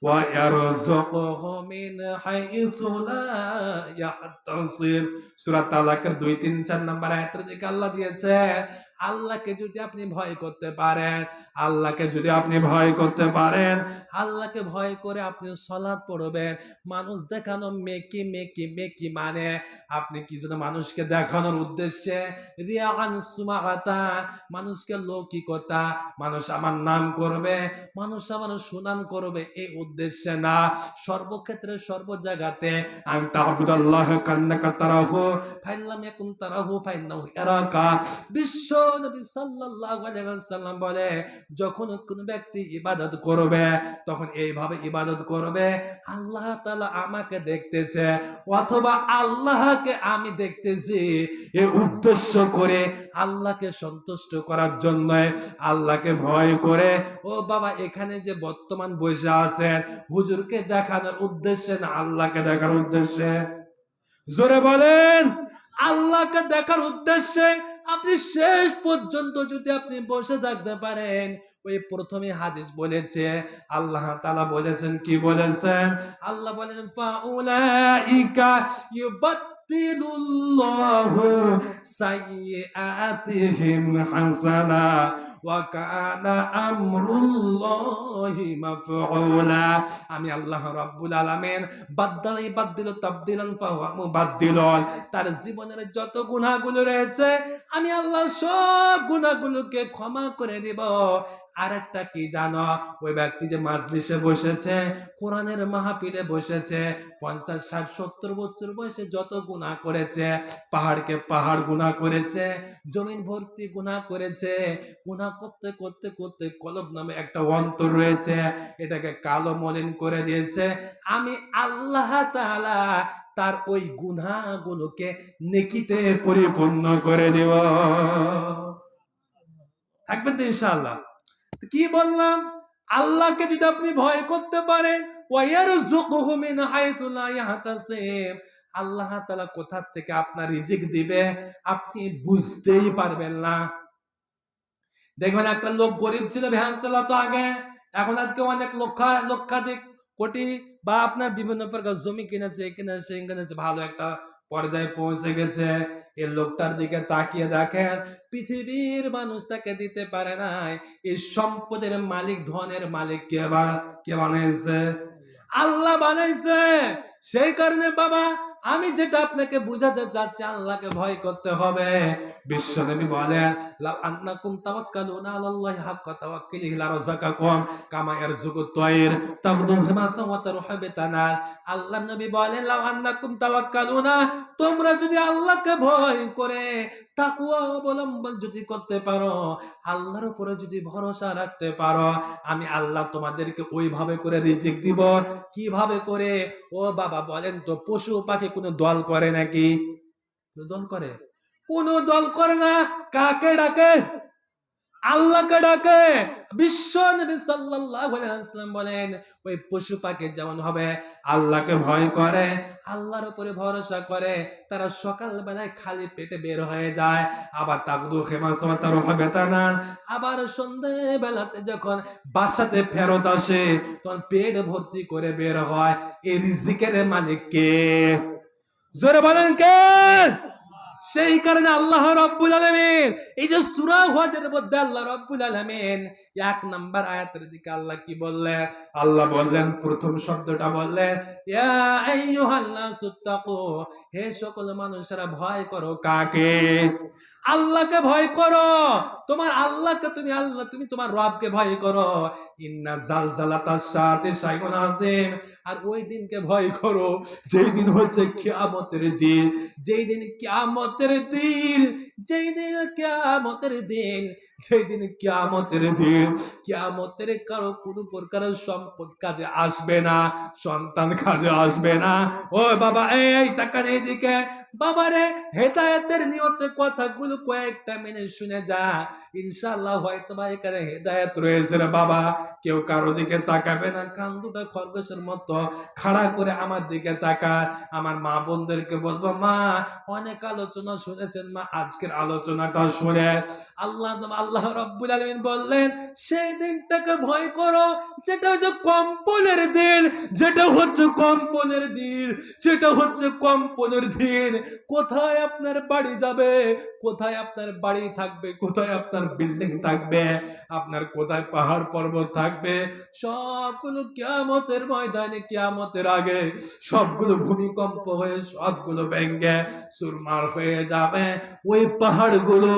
ওয়া ইয়ারযুকুহু মিন হাইসু লা ইয়াহতাসিব, সূরা তালাকের 2, 3, 4 নম্বর আয়াতের দিকে আল্লাহ দিয়েছে। আল্লাহকে যদি আপনি ভয় করতে পারেন, আল্লাহকে যদি আপনি ভয় করতে পারেন, আল্লাহকে ভয় করে আপনি সালাত পড়বেন, মানুষ দেখানো মেকি মেকি মেকি মানে আপনি কি যেন মানুষকে দেখানোর উদ্দেশ্যে, রিয়াআন সুমাআতা, মানুষকে লৌকিকতা, মানুষ আমার নাম করবে, মানুষ আমার সুনাম করবে, এই উদ্দেশ্যে না, সর্বক্ষেত্রে সর্ব জায়গাতে আনতা আবুদাল্লাহ কান্নাকা তারাহু ফাইল্লাম ইয়াকুন তারাহু ফাইন্নাহু ইয়ারাকা। বিশ্ব নবী সাল্লাল্লাহু আলাইহি ওয়াসাল্লাম বলে, যখন কোন ব্যক্তি ইবাদত করবে তখন এইভাবে ইবাদত করবে, আল্লাহ তাআলা আমাকে দেখতেছে অথবা আল্লাহকে আমি দেখতেছি, এই উদ্দেশ্য করে আল্লাহকে সন্তুষ্ট করার জন্য, আল্লাহকে ভয় করে। ও বাবা, এখানে যে বর্তমান বসে আছেন, হুজুরকে দেখানোর উদ্দেশ্যে না, আল্লাহকে দেখার উদ্দেশ্যে। জোরে বলেন, আল্লাহকে দেখার উদ্দেশ্যে আপনি শেষ পর্যন্ত যদি আপনি বসে থাকতে পারেন। ওই প্রথমে হাদিস বলেছে, আল্লাহ তাআলা বলেছেন, কি বলেছেন? আল্লাহ বলেন, ফাউলাইকা ইউবাদদিলুল্লাহু সাইয়্যাতিহিম হাসানা ওয়া কানা আমরুল্লাহি মাফউলা। আমি আল্লাহ রাব্বুল আলামিন বাদদিল তাবদিলান ফাহুয়া মুবাদদিলুন, তার জীবনের যত গুনাহগুলো রয়েছে আমি আল্লাহ সব গুনাহগুলোকে ক্ষমা করে দিব। আরেকটা কি জানো? ওই ব্যক্তি যে মাজলিসে বসেছে, কোরআনের মাহফিলে বসেছে, 50, 60, 70 বছর বয়সে যত গুনাহ করেছে, পাহাড়কে পাহাড় গুনাহ করেছে, জমিন ভর্তি গুনাহ করেছে, গুনাহ করতে করতে করতে কলব নামে একটা অন্তর রয়েছে, এটাকে কালো মলিন করে দিয়েছে। আমি আল্লাহ তাআলা তার ওই গুনাহগুলোকে নেকিতে পরিপূর্ণ করে দেব। থাকবেন তো ইনশাআল্লাহ? কি বললাম? আল্লাহকে যদি আপনি ভয় করতে পারেন, ওয়ায়ারযুকুহু মিন হাইতু লা ইয়াহতাসিব, আল্লাহ তাআলা কোথা থেকে আপনার রিজিক দিবে আপনি বুঝতেই পারবেন না। দেখবেন একটা লোক গরিব ছিল, ভ্যান চালাতো আগে, এখন আজকে অনেক লক্ষাধিক কোটি বা আপনার বিভিন্ন প্রকার জমি কিনেছে, কিনেছে, ভালো একটা পর্যায়ে পৌঁছে গেছে। এই লোকটার দিকে তাকিয়ে দেখেন, পৃথিবীর মানুষ তাকে দিতে পারে নাই। এই সম্পদের মালিক, ধনের মালিক কে বানাইছে? আল্লাহ বানাইছে। সেই কারণে বাবা, আমি যেটা আপনাকে বুঝাতে চাচ্ছি, আল্লাহকে ভয় করতে হবে। বিশ্বনবী বলেন, লাউ আন্নাকুম তাওয়াক্কালুনা আলাল্লাহি হাক্কা তাওয়াক্কুলিহি লারাযাকাকুম কামা ইয়ারযুকুত তায়র তাগদু খিমাসান ওয়া তারুহু বিতানাল। আল্লাহ নবী বলেন, লাউ আন্নাকুম তাওয়াক্কালুনা, তোমরা যদি আল্লাহকে ভয় করে তাকওয়া অবলম্বন যদি করতে পারো, আল্লাহর উপরে যদি ভরসা রাখতে পারো, আমি আল্লাহ তোমাদেরকে ওইভাবে করে রিজিক দিব। কিভাবে করে? ও বাবা বলেন তো, পশু পাখি কোনো দল করে নাকি? দল করে? কোন দল করে না। কাকে ডাকে? আল্লাহকে ডাকে। বিশ্ব নবী সাল্লাল্লাহু আলাইহি ওয়াসাল্লাম বলেন ওই পশু পাখি যেমন হবে আল্লাহকে ভয় করে, আল্লাহর উপরে ভরসা করে, তারা সকাল বেলায় খালি পেটে বের হয়ে যায়, আবার তাগদু খেমাসা তারুহা বেতানান, আবার সন্ধ্যে বেলাতে যখন বাসাতে ফেরত আসে তখন পেট ভর্তি করে বের হয়। এই রিজিকের মালিক কে? জোরে বলেন কে? সেই কারণে আল্লাহ রাব্বুল আলামিন এই যে সূরা হজের মধ্যে আল্লাহ রাব্বুল আলামিন 1 নাম্বার আয়াতের দিকে আল্লাহ কি বললেন? আল্লাহ বললেন, প্রথম শব্দটা বললেন ইয়া আইয়ুহান নাসুত্তাকু, হে সকল মানুষেরা ভয় করো কাকে? আল্লাহকে ভয় করো। তোমার আল্লাহকে তুমি তোমার রবকে ভয় করো। ইন্না জালজালাতাস সাআতি শাইউন আযীম, আর ওই দিনকে ভয় করো যেই দিন হচ্ছে কিয়ামতের দিন, যেই দিন কিয়ামতের দিন, যেই দিন কিয়ামতের দিন, যেই দিন কিয়ামতের দিন, কিয়ামতের কারো কোনো প্রকার সম্পদ কাজে আসবে না, সন্তান কাজে আসবে না। ও বাবা এই তাকান এইদিকে, বাবারে হেদায়েতের নিয়তে কথাগুলো কয়েকটা মেনে শুনে যা, ইনশাআল্লাহ হয়তো বা এখানে হেদায়েত রয়েছে রে বাবা। কেউ কারো দিকে তাকাবে না, কান দুটো খরগোশের মতো খাড়া করে আমার দিকে তাকা। আমার মা বোনদেরকে বলবো, মা অনেক আলোচনা শুনেছেন, মা আজকের আলোচনাটা শুনে আল্লাহ রাব্বুল আলামিন বললেন সেই দিনটাকে ভয় করো যেটা হচ্ছে কম্পনের দিন, যেটা হচ্ছে কম্পনের দিন, যেটা হচ্ছে কম্পনের দিন। কোথায় আপনার বাড়ি যাবে, কোথায় আপনার বাড়ি থাকবে, কোথায় আপনার বিল্ডিং থাকবে, আপনার কোথায় পাহাড় পর্বত থাকবে, সবগুলো কিয়ামতের ময়দানে, কিয়ামতের আগে সবগুলো ভূমিকম্প হয়ে সবগুলো ভেঙে চুরমার হয়ে যাবে। ওই পাহাড়গুলো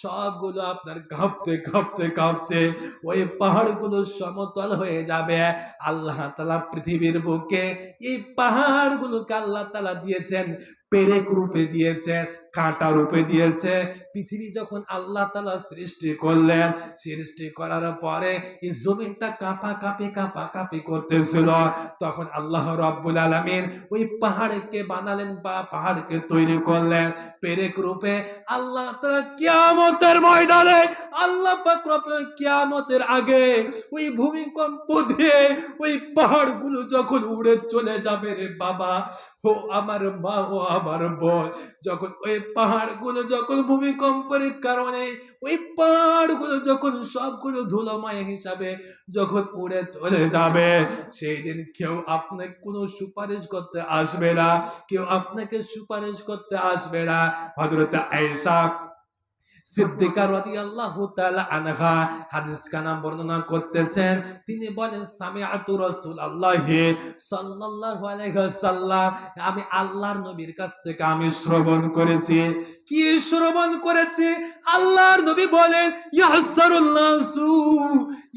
সবগুলো আপনার কাঁপতে কাঁপতে কাঁপতে ওই পাহাড়গুলো সমতল হয়ে যাবে। আল্লাহ তাআলা পৃথিবীর বুকে এই পাহাড়গুলোকে আল্লাহ তাআলা দিয়েছেন পেরেক রূপে, দিয়েছে কাঁটা রূপে, দিয়েছে। পৃথিবী যখন আল্লাহ তাআলা সৃষ্টি করলেন, সৃষ্টি করার পরে এই জমিনটা কাঁপাকাঁপি করতেছিল, তখন আল্লাহ রাব্বুল আলামিন ওই পাহাড়কে বানালেন বা পাহাড়কে তৈরি করলেন পেরেক রূপে। আল্লাহ তাআলা কিয়ামতের ময়দানে, আল্লাহ পাক রব্বুল কিয়ামতের আগে ওই ভূমিকম্প দিয়ে ওই পাহাড়গুলো যখন উড়ে চলে যাবে রে বাবা, ও আমার মা, ও আমার বোন, যখন ওই পাহাড়গুলো যখন ভূমিকম্পের কারণে ওই পাহাড়গুলো যখন সবগুলো ধুলোময় হিসাবে যখন উড়ে চলে যাবে, সেই দিন কেউ আপনাকে কোনো সুপারিশ করতে আসবে না, কেউ আপনাকে সুপারিশ করতে আসবে না। হযরত আয়েশা সিদ্দিকা রাদিয়াল্লাহু তাআলা আনহা হাদিস কানা বর্ণনা করতেছেন, তিনি বলেন সামিআতু রাসূলুল্লাহি সাল্লাল্লাহু আলাইহি ওয়াসাল্লাম, আমি আল্লাহর নবীর কাছ থেকে আমি শ্রবণ করেছি। কি শ্রবণ করেছি? আল্লাহর নবী বলেন ইয়াহসারুন নাসু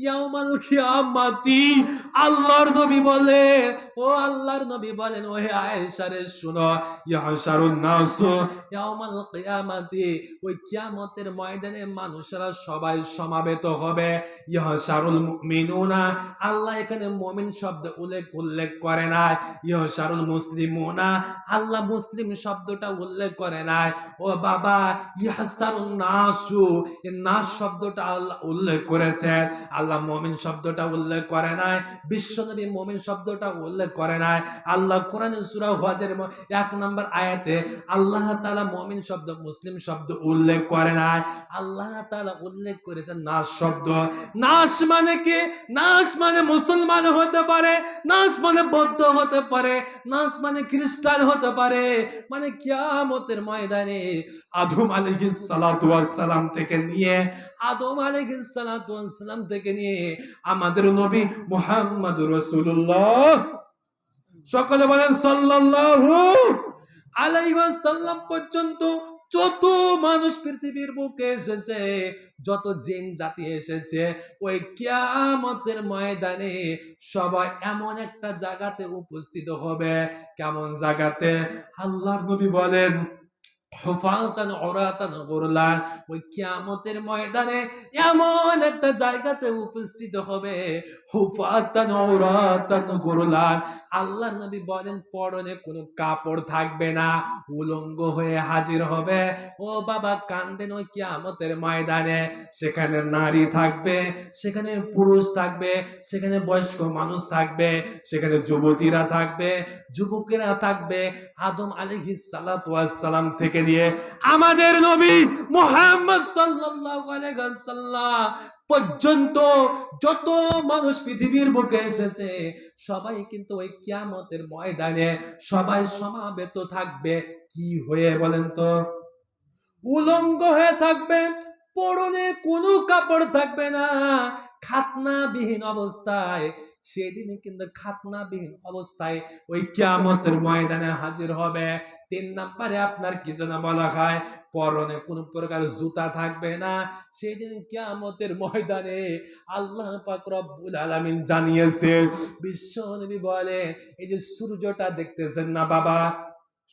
ইয়াউমাল কিয়ামাতি, আল্লাহর নবী বলেন, ও আল্লাহর নবী বলেন, ও হে আয়েশা রে শুনো, ইয়াহসারুন নাসু ইয়াউমাল কিয়ামাতি, ওই কিয়ামতের ময়দানে মানুষেরা সবাই সমাবেত হবে। ইয়াহসারুল মুমিনুনা, আল্লাহ এখানে মুমিন শব্দ উল্লেখ করে নাই। ইয়াহসারুল মুসলিমুনা, আল্লাহ মুসলিম শব্দটা উল্লেখ করে নাই। ও বাবা, ইয়াহসারুন নাসু, এই নাস শব্দটা আল্লাহ উল্লেখ করেছেন, আল্লাহ মুমিন শব্দটা উল্লেখ করে নাই। বিশ্বনবী মুমিন শব্দটা উল্লেখ করে নাই। আল্লাহ কোরআনের সূরা হজের 1 নম্বর আয়াতে আল্লাহ তাআলা মুমিন শব্দ, মুসলিম শব্দ উল্লেখ করে নাই। আল্লাহ তাআলা উল্লেখ করেছেন নাস শব্দ। নাস মানে কি? নাস মানে মুসলমান হতে পারে, নাস মানে বৌদ্ধ হতে পারে, নাস মানে খ্রিস্টান হতে পারে। মানে কিয়ামতের ময়দানে আদম আলাইহিস সালাতু ওয়াস সালাম থেকে নিয়ে, আদম আলাইহিস সালাতু ওয়াস সালাম থেকে নিয়ে আমাদের নবী মুহাম্মদুর রাসূলুল্লাহ, সকলে বলেন সাল্লাল্লাহু আলাইহি ওয়াসাল্লাম পর্যন্ত যত মানুষ পৃথিবীর বুকে এসেছে, যত জিন জাতি এসেছে, ওই কিয়ামতের ময়দানে সবাই এমন একটা জায়গাতে উপস্থিত হবে। কেমন জায়গাতে? আল্লাহর নবী বলেন হুফাতান উরাতান গুরলান, ওই কিয়ামতের ময়দানে এমন একটা জায়গাতে উপস্থিত হবে, হুফাতান উরাতান গুরলান। আল্লাহর নবী বলেন পরনে কোনো কাপড় থাকবে না, উলঙ্গ হয়ে হাজির হবে। ও বাবা কান্দেন ওই কিয়ামতের ময়দানে। সেখানে নারী থাকবে, সেখানে পুরুষ থাকবে, সেখানে বয়স্ক মানুষ থাকবে, সেখানে যুবতীরা থাকবে, যুবকেরা থাকবে। আদম আলাইহিস সালাতু ওয়াস সালাম থেকে নিয়ে আমাদের নবী মুহাম্মদ সাল্লাল্লাহু আলাইহি ওয়াসাল্লাম পর্যন্ত যত মানুষ পৃথিবীর বুকে এসেছে সবাই কিন্তু ওই কিয়ামতের ময়দানে সবাই সমাবেত থাকবে। কি হয়ে বলেন তো? উলঙ্গ হয়ে থাকবে, পরনে কোনো কাপড় থাকবে না, খাতনাবিহীন অবস্থায়। সেদিন কিন্তু খাতনাবিহীন অবস্থায় ওই কিয়ামতের ময়দানে হাজির হবে। 3 নম্বরে আপনার কি যেন বলা হয়, পরনে কোন প্রকার জুতা থাকবে না। সেদিন কিয়ামতের ময়দানে আল্লাহ পাক রব্বুল আলামিন জানিয়েছে, বিশ্ব নবী বলে এই যে সূর্যটা দেখতেছেন না বাবা,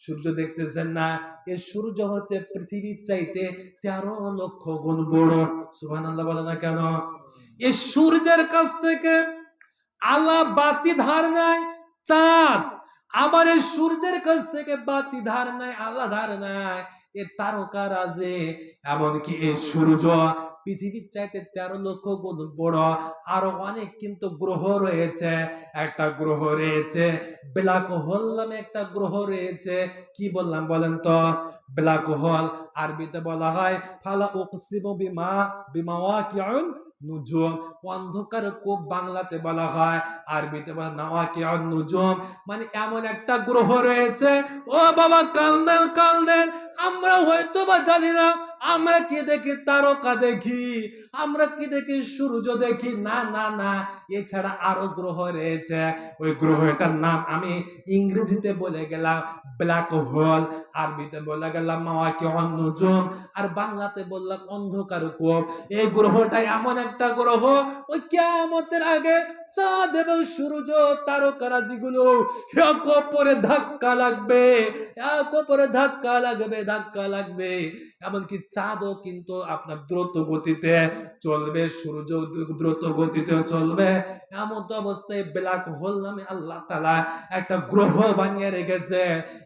সূর্য দেখতেছেন না, এই সূর্য হচ্ছে পৃথিবীর চাইতে 13 লক্ষ গুণ বড়। সুবহানাল্লাহ বলে না কেন? এই সূর্যের কাছ থেকে আল্লাহ বাতি ধার নেয় চাঁদ, আবার এই সূর্যের কাছ থেকে বাতি ধার নেয় আল্লাহ ধার নেয় এ তারকা রাজে। এমনকি এই সূর্য পৃথিবীর চাইতে 13 লক্ষ গুণ বড়। আরো অনেক কিন্তু গ্রহ রয়েছে। একটা গ্রহ রয়েছে ব্ল্যাক হোল নামে একটা গ্রহ রয়েছে। কি বললাম বলেন তো? Black hole. আরবিতে বলা হয় ফালা উকসিমু বিমাওয়াকিউন নুজুম। অন্ধকার কূপ বাংলাতে বলা হয়, আরবিতে বলা নাওয়াকিউন নুজুম। মানে এমন একটা গ্রহ রয়েছে। ও বাবা কান্দেন কান্দেন, আমরা হয়তো বা জানি না। আমরা কি দেখি? তারকা দেখি, আমরা কি দেখি? সূর্য দেখি। না না না, এছাড়া আরো গ্রহ রয়েছে। ওই গ্রহটার নাম আমি ইংরেজিতে বলে গেলাম ব্ল্যাক হোল, আরবিতে বলে গেলাম মাওয়াকিউন নুজুম, আর বাংলাতে বললাম অন্ধকার কূপ। এই গ্রহটাই এমন একটা গ্রহ, ওই কিয়ামতের আগে চাঁদ এবং সূর্য তারকারাজিগুলো এক অপরে ধাক্কা লাগবে, এক অপরে ধাক্কা লাগবে, ধাক্কা লাগবে। এমনকি চাঁদও কিন্তু আপনার দ্রুত গতিতে চলবে, সূর্য দ্রুত গতিতে চলবে। এমন তো অবস্থায় ব্ল্যাক হোল নামে আল্লাহ তাআলা একটা গ্রহ বানিয়ে রেখেছে।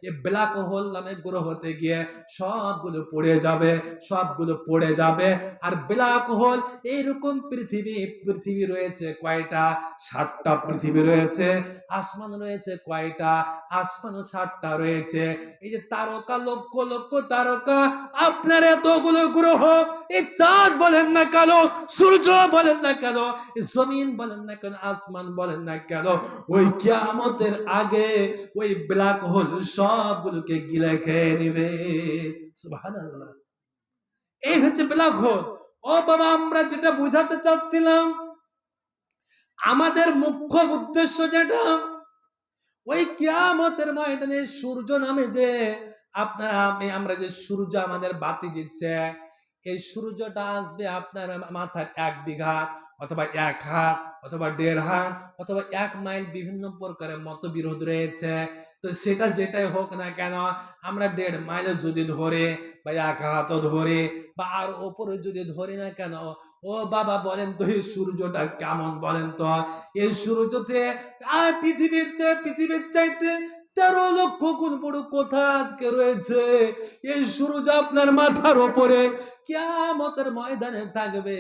এই ব্ল্যাক হোল নামে গ্রহতে গিয়ে সবগুলো পড়ে যাবে, সবগুলো পড়ে যাবে। আর ব্ল্যাক হোল এইরকম পৃথিবী রয়েছে কয়টা? 7টা পৃথিবী রয়েছে। আসমান রয়েছে কয়টা? আসমানও 7টা রয়েছে। এই যে তারকা, লক্ষ লক্ষ তারকা, আপনার এতগুলো গ্রহ, এই চাঁদ বলেন না কেন, সূর্য বলেন না কেন, জমিন বলেন না কেন, আসমান বলেন না কেন, ওই কিয়ামতের আগে ওই ব্ল্যাক হোল সবগুলোকে গিলে খেয়ে নিবে। সুবহানাল্লাহ। এই হচ্ছে ব্ল্যাক হোল। ও বাবা, আমরা যেটা বুঝাতে চাচ্ছিলাম, আমাদের মুখ্য উদ্দেশ্য যেটা, ওই কিয়ামতের ময়দানে সূর্য নামে যে আমরা যে সূর্য আমাদের বাতি দিচ্ছে, এই সূর্যটা আসবে আপনার মাথার 1 বিঘা অথবা 1 হাত অথবা 1.5 হাত অথবা 1 মাইল, বিভিন্ন প্রকারের মতবিরোধ রয়েছে। তো সেটা যেটাই হোক না কেন, আমরা 1.5 মাইল যদি ধরে বা 1 হাতও ধরে বা আর উপরে যদি ধরি না কেন, ও বাবা বলেন তো এই সূর্যটা কেমন বলেন তো? এই সূর্যতে আর পৃথিবীর চাইতে 13 লক্ষ গুণ বড় কথা আজকে রয়েছে। এই সূর্য আপনার মাথার উপরে কিয়ামতের ময়দানে থাকবে।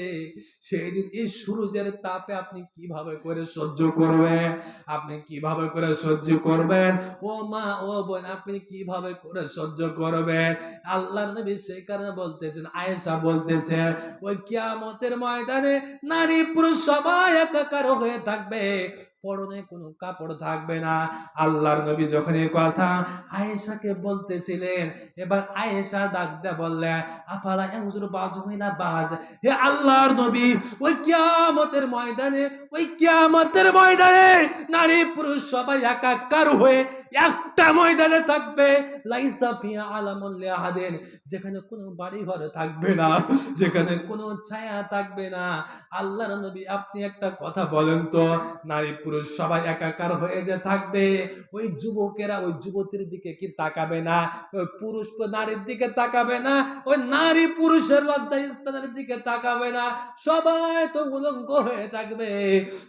সেই দিন এই সূর্যের তাপে আপনি কিভাবে করে সহ্য করবেন? আপনি কিভাবে করে সহ্য করবেন? ও মা, ও বোন, আপনি কিভাবে করে সহ্য করবেন? আল্লাহর নবী সেই কারণে বলতেছেন, আয়েশা বলতেছেন, ওই কিয়ামতের ময়দানে নারী পুরুষ সবাই একাকার হয়ে থাকবে, পরনে কোনো কাপড় থাকবে না। আল্লাহর নবী যখন এই কথা আয়েশাকে বলতেছিলেন, এবার আয়েশা ডাক দিয়ে বললেন, আফালা ইয়ানজুরু বাযুহুম ইলা বায। হে আল্লাহর নবী, ওই কিয়ামতের ময়দানে নারী পুরুষ সবাই একাকার হয়ে একটা ময়দানে থাকবে, লাইসা ফিহা আলামুন লিআহাদিন, যেখানে কোনো বাড়ি ঘর থাকবে না, যেখানে কোনো ছায়া থাকবে না। আল্লাহর নবী, আপনি একটা কথা বলেন তো, নারী পুরুষ সবাই একাকার হয়ে যে থাকবে, ওই যুবকেরা ওই যুবতীর দিকে কি তাকাবে না? ওই পুরুষ নারীর দিকে তাকাবে না? ওই নারী পুরুষ পুরুষের লজ্জা স্থানের দিকে তাকাবে না, সবাই তো উলঙ্গ হয়ে থাকবে।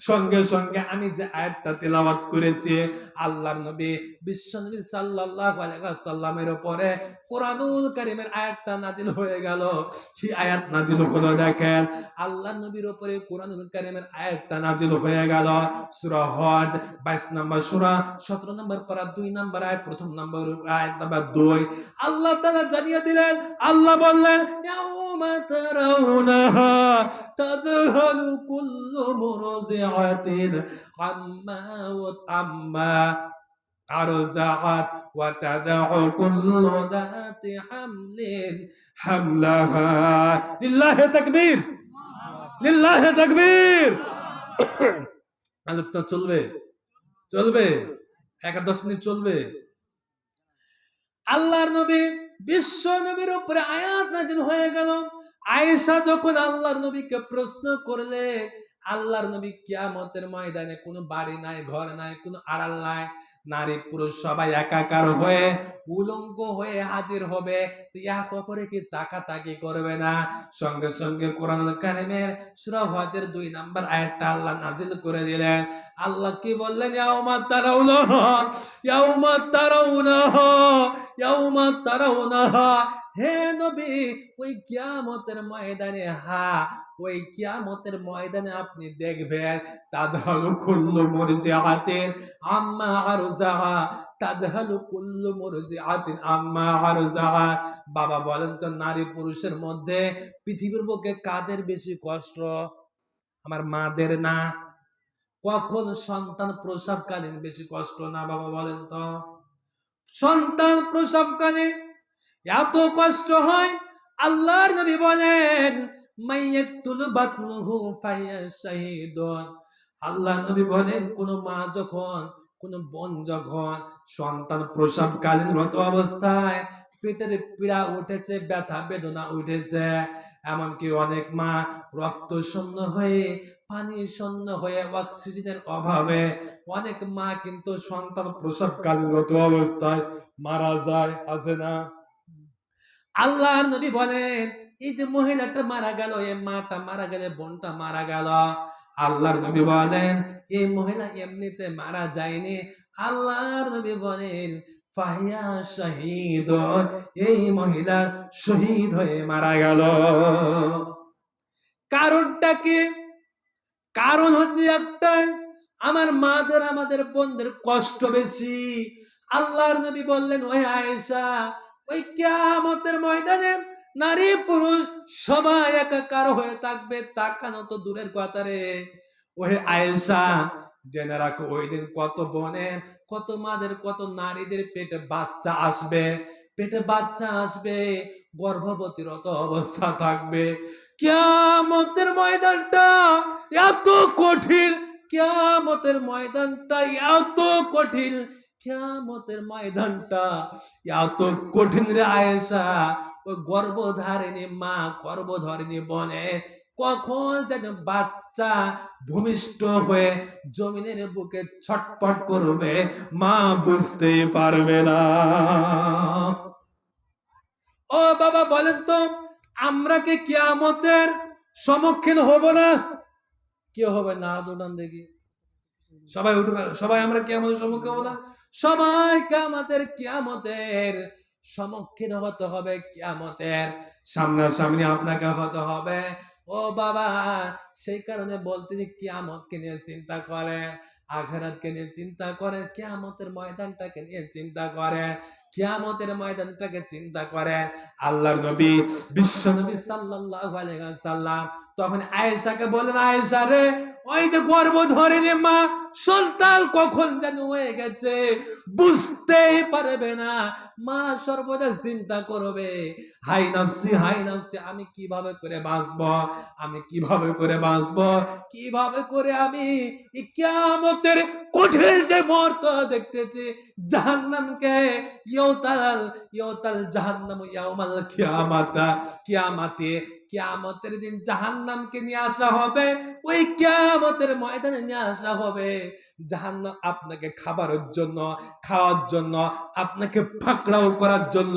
সঙ্গে সঙ্গে আমি যে আয়াতটা তেলাওয়াত করেছি, আল্লাহর নবী বিশ্বনবী সাল্লাল্লাহু আলাইহি ওয়াসাল্লামের উপরে কোরআনুল কারীমের আয়াতটা নাজিল হয়ে গেল। কি আয়াত নাজিল হলো দেখেন, আল্লাহর নবীর উপরে কোরআনুল কারীমের আয়াতটা নাজিল হয়ে গেল। সূরা হজ 22 নম্বর সূরা 17 নম্বর পারা 2 নম্বর আয়াত, প্রথম নম্বর আয়াত নাম্বার 2। আল্লাহ তাআলা জানিয়ে দিলেন, আল্লাহ বললেন, ইয়াউমা তারাউনাহা তাদহালু কুল্লু মুরজিআতিন আম্মা আরজাআত ওয়া তাদাউ কুল্লু যাতি হামলিন হামলাহা। লিল্লাহি তাকবীর, লিল্লাহি তাকবীর। আলোচনা চলবে, চলবে, 1-10 মিনিট চলবে। আল্লাহর নবী বিশ্ব নবীর উপরে আয়াত নাযিল হয়ে গেল। আয়েশা যখন আল্লাহর নবীকে প্রশ্ন করলে, আল্লাহর নবী কিয়ামতের ময়দানে কোনো বাড়ি নাই, ঘর নাই, কোনো আড়াল নাই, নারী পুরুষ সবাই একাকার হয়ে উলঙ্গ হয়ে হাজির হবে, তো এক অপরে কি তাকাতাকি করবে না? সঙ্গে সঙ্গে কোরআনুল কারীমের সূরা হজের 2 নম্বর আয়াতটা আল্লাহ নাজিল করে দিলেন। আল্লাহ কি বললেন? ইয়াউমা তারাউনাহা, ইয়াউমা তারাউনাহা, ইয়াউমা তারাউনাহা। হে নবী, ওই কিয়ামতের ময়দানে, ওই কিয়ামতের ময়দানে আপনি দেখবেন, তাদহালু কুল্লু মুরজিআতিন আম্মা আরজাহা, তাদহালু কুল্লু মুরজিআতিন আম্মা আরজাহা। বাবা বলেন তো, নারী পুরুষের মধ্যে পৃথিবীর বুকে কাদের বেশি কষ্ট? আমার মাদের না? কখন সন্তান প্রসবকালীন বেশি কষ্ট না? বাবা বলেন তো, সন্তান প্রসবকালীন এত কষ্ট হয়। আল্লাহর নবী বলেন, মাইয়াতুল বাতনুহু ফায়াশহিদুন। আল্লাহর নবী বলেন, কোন মা যখন, কোন বোন যখন সন্তান প্রসবকালীন অবস্থায় পেটের পীড়া উঠেছে, ব্যথা বেদনা উঠেছে, এমনকি অনেক মা রক্ত শূন্য হয়ে, পানি শূন্য হয়ে, অক্সিজেনের অভাবে অনেক মা কিন্তু সন্তান প্রসবকালীন অবস্থায় মারা যায়, আছে না? আল্লাহর নবী বলেন, এই যে মহিলাটা মারা গেল, এই মাটা মারা গেলে, বোনটা মারা গেল, আল্লাহর নবী বলেন এই মহিলা এমনিতে মারা যায়নি। আল্লাহর নবী বলেন, ফাহিয়া শাহীদ, এই মহিলা শহীদ হয়ে মারা গেল। কারণটা কি? কারণ হচ্ছে একটাই, আমার মাদের, আমাদের বোনদের কষ্ট বেশি। আল্লাহর নবী বললেন, ওই আয়েশা, ওই কিয়ামতের ময়দানে নারী পুরুষ সবাই একাকার হয়ে থাকবে, তাকানো তো দূরের কথা রে। ওই আয়েশা, জেনে রাখো, ওই দিন কত বোনের, কত মাদের, কত নারীদের পেটে বাচ্চা আসবে, পেটে বাচ্চা আসবে, গর্ভবতীর অবস্থা থাকবে। কিয়ামতের ময়দানটা এত কঠিন, কিয়ামতের ময়দানটা এত কঠিন, কিয়ামতের ময়দানটা এত কঠিন রে আয়েশা। ওই গর্ভধারিণী মা, গর্ভধারিণী বনে কখন যেন বাচ্চা ভূমিষ্ঠ হয়ে জমিনের বুকে ছটপট করবে, মা বুঝতেই পারবে না। ও বাবা বলেন তো, আমরা কি কিয়ামতের সম্মুখীন হব না? কে হবে না? দুটান দেখি, সবাই উঠবে, সবাই আমরা কিয়ামতের সম্মুখীন হব না? সবাইকে আমাদের কিয়ামতের সম্মুখীন হতে হবে, কিয়ামতের সামনাসামনি আপনাকে হতে হবে। ও বাবা, সেই কারণে বলতে, কিয়ামতকে নিয়ে চিন্তা করে, আখিরাতকে নিয়ে চিন্তা করে, কিয়ামতের ময়দানটাকে নিয়ে চিন্তা করে, কিয়ামতের ময়দানটাকে চিন্তা করে। আল্লাহর নবী, বিশ্ব নবী সাল্লাল্লাহু আলাইহি ওয়াসাল্লাম তখন আয়েশাকে বলেন, আয়েশা রে, ওই যে গর্ভধারিণী মা, সন্তান কখন যেন হয়ে গেছে, বুঝতেই পারবে না, মা সর্বদা চিন্তা করবে, হাই নাফসি, হাই নাফসি, আমি কিভাবে করে বাঁচবো, আমি কিভাবে করে বাঁচবো, কিভাবে করে আমি এই কিয়ামতের কঠিন যে মুহূর্ত দেখতেছি, জাহান্নামকে, ইউতাল জাহান্নাম ইয়াউমাল কিয়ামাতা, কিয়ামতের দিন জাহান্নামকে নিয়ে আসা হবে, ওই কিয়ামতের ময়দানে নিয়ে আসা হবে। জাহান্নাম আপনাকে খাবারের জন্য, খাওয়ার জন্য, আপনাকে পাকড়াও করার জন্য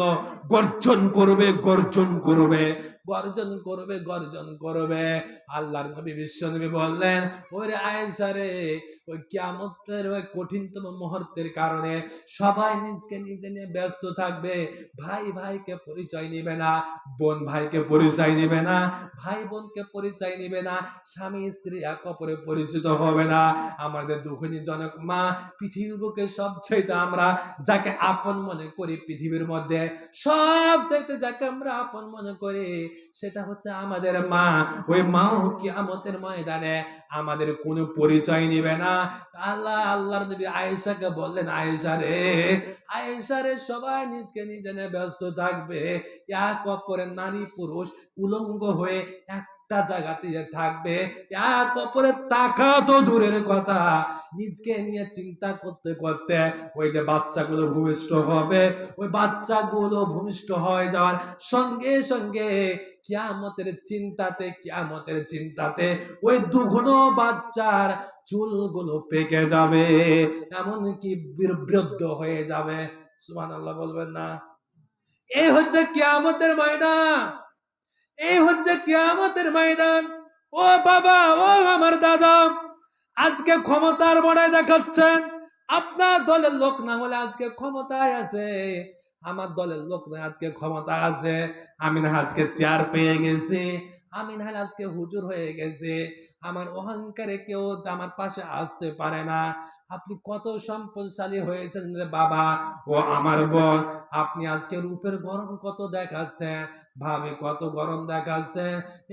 গর্জন করবে, গর্জন করবে। গর্জন করবে, গর্জন করবে। আল্লাহর নবী বিশ্ব নবী বললেন, ওরে আয়েশা রে, ওই কিয়ামতের ওই কঠিনতম মুহূর্তের কারণে সবাই নিজকে নিজে নিয়ে ব্যস্ত থাকবে। ভাই ভাইকে পরিচয় নিবে না, বোন ভাইকে পরিচয় নিবে না, ভাই বোনকে পরিচয় নিবে না, স্বামী স্ত্রী এক অপরে পরিচিত হবে না। আমাদের দুঃখিনী জনক মা, পৃথিবীর বুকে সবচেয়ে আমরা যাকে আপন মনে করি, পৃথিবীর মধ্যে সবচাইতে যাকে আমরা আপন মনে করি, সেটা হচ্ছে আমাদের মা। ওই মাও কিয়ামতের ময়দানে আমাদের কোনো পরিচয় নিবে না। আল্লাহর নবী আয়েশাকে বললেন, আয়েশা রে, সবাই নিজকে নিজে নিয়ে ব্যস্ত থাকবে, এক অপরের নারী পুরুষ উলঙ্গ হয়ে একটা জায়গাতে থাকবে, এক অপরের তাকা তো দূরের কথা, নিজকে নিয়ে চিন্তা করতে করতে ওই যে বাচ্চাগুলো ভূমিষ্ঠ হবে, ওই বাচ্চাগুলো ভূমিষ্ঠ হয়ে যাওয়ার সঙ্গে সঙ্গে কিয়ামতের চিন্তাতে ওই দুগুনো বাচ্চার চুলগুলো পেকে যাবে, এমনকি বৃদ্ধ হয়ে যাবে। সুবহানাল্লাহ বলবেন না? এই হচ্ছে কিয়ামতের ময়দান, এই হচ্ছে কিয়ামতের ময়দান। ও বাবা, ও আমার দাদা, আজকে ক্ষমতার বড়াই দেখাচ্ছেন, আপনার দলের লোক না হলে আজকে ক্ষমতায় আছে, আমার দলের লোক না আজকে ক্ষমতা আছে, আমি না আজকে চেয়ার পেয়ে গেছি, আমি না আজকে হুজুর হয়ে গেছি, আমার অহংকারে কেউ আমার পাশে আসতে পারে না। আপনি কত সম্পদশালী হয়েছেন রে বাবা। ও আমার বোন, আপনি আজকে রূপের গরম কত দেখাচ্ছেন, ভাবে কত গরম দেখাচ্ছে,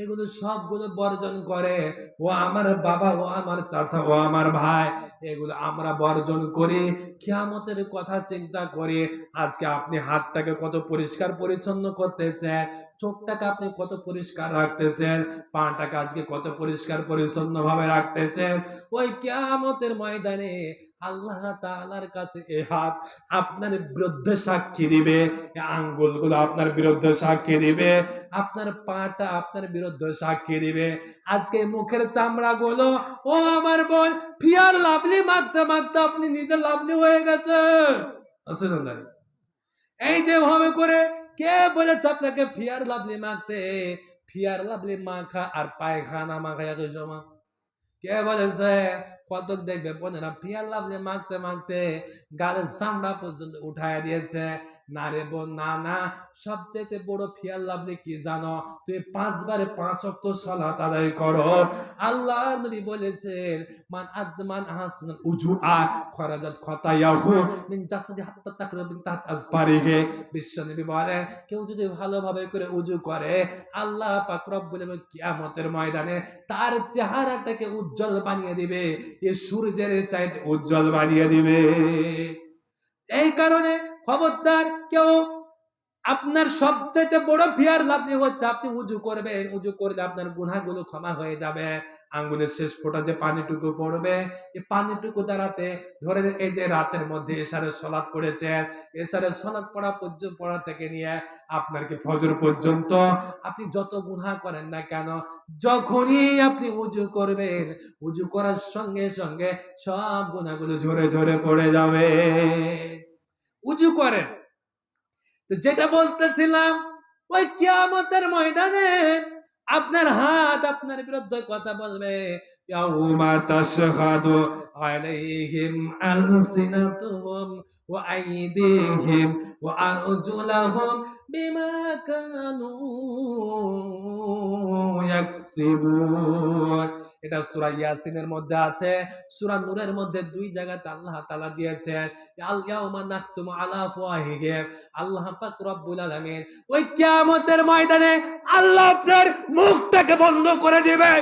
এগুলো সবগুলো বর্জন করে। ও আমার বাবা, ও আমার চাচা, ও আমার ভাই, এগুলো আমরা বর্জন করি, কিয়ামতের কথা চিন্তা করি। আজকে আপনি হাতটাকে কত পরিষ্কার পরিচ্ছন্ন করতেছেন, চোখটাকে আপনি কত পরিষ্কার রাখতেছেন, পাটাকে আজকে কত পরিষ্কার পরিচ্ছন্ন ভাবে রাখতেছেন। ওই কিয়ামতের ময়দানে আল্লাহ তাআলার কাছে এই হাত আপনার বিরুদ্ধে সাক্ষী দিবে, আঙ্গুলগুলো আপনার বিরুদ্ধে সাক্ষী দিবে, আপনার পাটা আপনার বিরুদ্ধে সাক্ষী দিবে। আজকে মুখের চামড়াগুলো, ও আমার বোন, ফিয়ার লাভলি মাখতে মাখতে আপনি নিজে লাভলি হয়ে গেছেন। আসেন না? এই যে ভাবে করে, কে বলেছে আপনাকে ফিয়ার লাভলি মাখতে? ফিয়ার লাভলি মাখা আর পায়খানা মাখা একই সমান? কে বলেছে? কত দেখবে বোনেরা ফিয়ার লাভলি মাখতে মাখতে গালের চামড়া পর্যন্ত উঠায় দিয়েছে। না রে বোন, না, সবচেয়ে বড় ফিয়ার লাভলি কি জানো? তুমি 5 বারে 5 ওয়াক্ত সালাত আদায় করো। আল্লাহর নবী বলেছেন, মান আহসান উজুআ খরাজাত খতায়াহু মিন জাসাদি হাত্তা তাকরাবু তাহাত আসফারিহি। বিশ্বনবী বলেন, কেউ যদি ভালোভাবে করে উজু করে, আল্লাহ পাক রব্বুল আলামিন কিয়ামতের ময়দানে তার চেহারাটাকে উজ্জ্বল বানিয়ে দিবে, এই সূর্যের চাইতে উজ্জ্বল বানিয়ে দিবে। এই কারণে খবরদার, কেউ আপনার সবচেয়ে বড় ফিয়ার লাভলি হচ্ছে আপনি উজু করবেন, উজু করলে আপনার গুনাহগুলো ক্ষমা হয়ে যাবে। আঙ্গুলের শেষ ফোঁটা যে পানিটুকু পড়বে, এই পানিটুকু দ্বারাতে ধরে, এই যে রাতের মধ্যে এশারের সালাত পড়েছেন, এশারের সালাত পড়া থেকে নিয়ে আপনার কি ফজর পর্যন্ত আপনি যত গুনাহ করেন না কেন, যখনই আপনি উজু করবেন, উজু করার সঙ্গে সঙ্গে সব গুনাহগুলো ঝরে ঝরে পড়ে যাবে। উজু করে। তো যেটা বলতেছিলাম, ওই কিয়ামতের ময়দানে আপনার হাত আপনার বিরুদ্ধে কথা বলবে। ইয়াউমা তাশহাদু আলাইহিম আলসিনাতুহুম ওয়া আইদিহিম ওয়া আরজুলাহুম বিমা কানু ইয়াকসিবুন। এটা সূরা ইয়াসিনের মধ্যে আছে, সূরা নূরের মধ্যে 2 জায়গাতে আল্লাহ তাআলা দিয়েছেন, আল ইয়াউমা নাখতুমু আলা আফওয়াহিহিম। আল্লাহ পাক রব্বুল আলামিন ওই কিয়ামতের ময়দানে আল্লাহ আপনার মুখটাকে বন্ধ করে দিবে।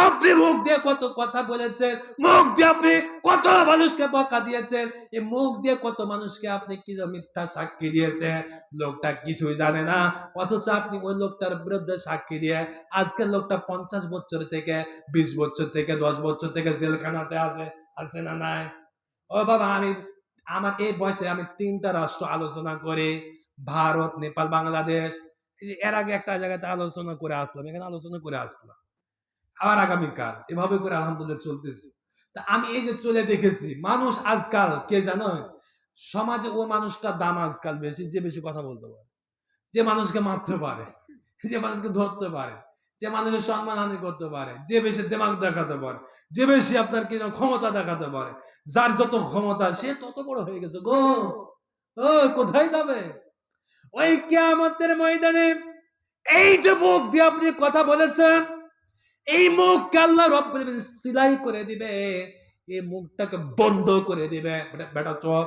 আপনি মুখ দিয়ে কত কথা বলেছেন, মুখ দিয়ে আপনি কত মানুষকে বকা দিয়েছেন, এই মুখ দিয়ে কত মানুষকে আপনি কি মিথ্যা সাক্ষী দিয়েছেন, লোকটা কিছুই জানে না, অথচ আপনি ওই লোকটার বিরুদ্ধে সাক্ষী দিয়ে আজকের লোকটা 50 বছর থেকে 20 বছর থেকে 10 বছর থেকে জেলখানাতে আছে না নাই? ও বাবা, আমার এই বয়সে আমি 3টা রাষ্ট্র আলোচনা করি, ভারত, নেপাল, বাংলাদেশ। এই যে এর আগে একটা জায়গাতে আলোচনা করে আসলাম, এখানে আলোচনা করে আসলাম, আবার আগামীকাল, এভাবে করে আলহামদুলিল্লাহ চলতেছি। তা আমি এই যে চলে দেখেছি, মানুষ আজকাল কে জানো, সমাজে ও মানুষটার দাম আজকাল বেশি, যে বেশি কথা বলতে পারে, যে মানুষকে মারতে পারে, যে মানুষকে ধরতে পারে, যে মানুষের সম্মানহানি করতে পারে, যে বেশি দিমাগ দেখাতে পারে, যে বেশি আপনার কি যেন ক্ষমতা দেখাতে পারে, যার যত ক্ষমতা সে তত বড় হয়ে গেছে গো। ও কোথায় যাবে? ওই কিয়ামতের ময়দানে এই যে মুখ দিয়ে আপনি কথা বলেছেন, এই মুখকে আল্লাহ রব্বুল আলামিন সিলাই করে দিবে, এই মুখটাকে বন্ধ করে দিবে। বেটা চুপ,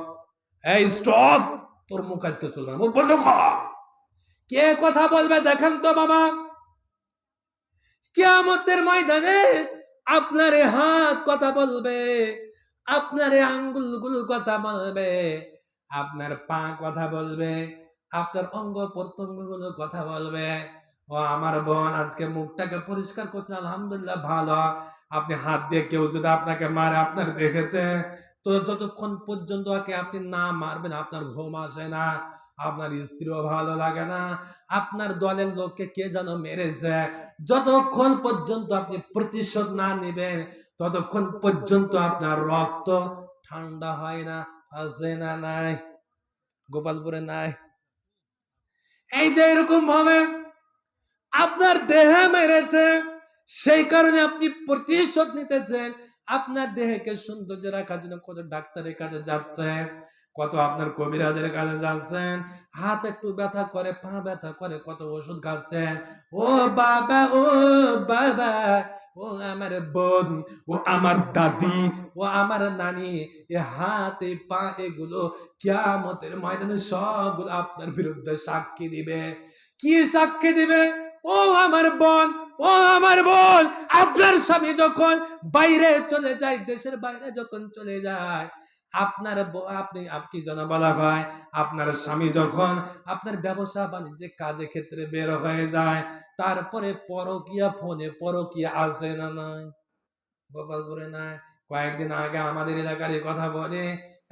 এই স্টপ, তোর মুখ আজকে চলবে না, মুখ বন্ধ কর। কে কথা বলবে দেখেন তো বাবা? কিয়ামতের ময়দানে আপনার এই হাত কথা বলবে, আপনার এই আঙ্গুলগুলো কথা বলবে, আপনার পা কথা বলবে, আপনার অঙ্গ প্রত্যঙ্গ গুলো কথা বলবে। ও আমার বোন, আজকে মুখটাকে পরিষ্কার করছেন, আলহামদুলিল্লাহ ভালো। আপনি হাত দিয়ে কেউ যদি আপনাকে মারে আপনার দেখেতে, তো যতক্ষণ পর্যন্ত আপনি না মারবেন আপনার ঘুম আসে না, আপনার স্ত্রীও ভালো লাগে না, আপনার দলের লোককে কে যেন মেরেছে, যতক্ষণ পর্যন্ত আপনি প্রতিশোধ না নেবেন ততক্ষণ পর্যন্ত আপনার রক্ত ঠান্ডা হয় না। আছে না নাই? গোপালপুরে নাই? এই যে এরকম ভাবে আপনার দেহে মেরেছে, সেই কারণে আপনি প্রতিশোধ নিতেছেন। আপনার দেহকে সৌন্দর্য রাখার জন্য কত ডাক্তারের কাছে যাচ্ছেন, কত আপনার কবিরাজের কাছে যাচ্ছেন, হাত একটু ব্যথা করে, পা ব্যথা করে, কত ওষুধ খাচ্ছেন। ও বাবা, ও বাবা, ও আমার বোন, ও আমার দাদি, ও আমার নানি, এ হাত এ পা এগুলো কিয়ামতের ময়দানে সবগুলো আপনার বিরুদ্ধে সাক্ষী দিবে। কি সাক্ষী দিবে? ও আমার বোন, ও আমার বোন, আপনার স্বামী যখন বাইরে চলে যায়, দেশের বাইরে যখন চলে যায়, আপনার আপনি যেন বলা হয়, আপনার স্বামী যখন আপনার ব্যবসা বাণিজ্যে কাজে ক্ষেত্রে বের হয়ে যায়, তারপরে পরকিয়া, ফোনে পরকিয়া আছে না নাই? গোপালপুরে নাই? কয়েকদিন আগে আমাদের এলাকার কথা বলে,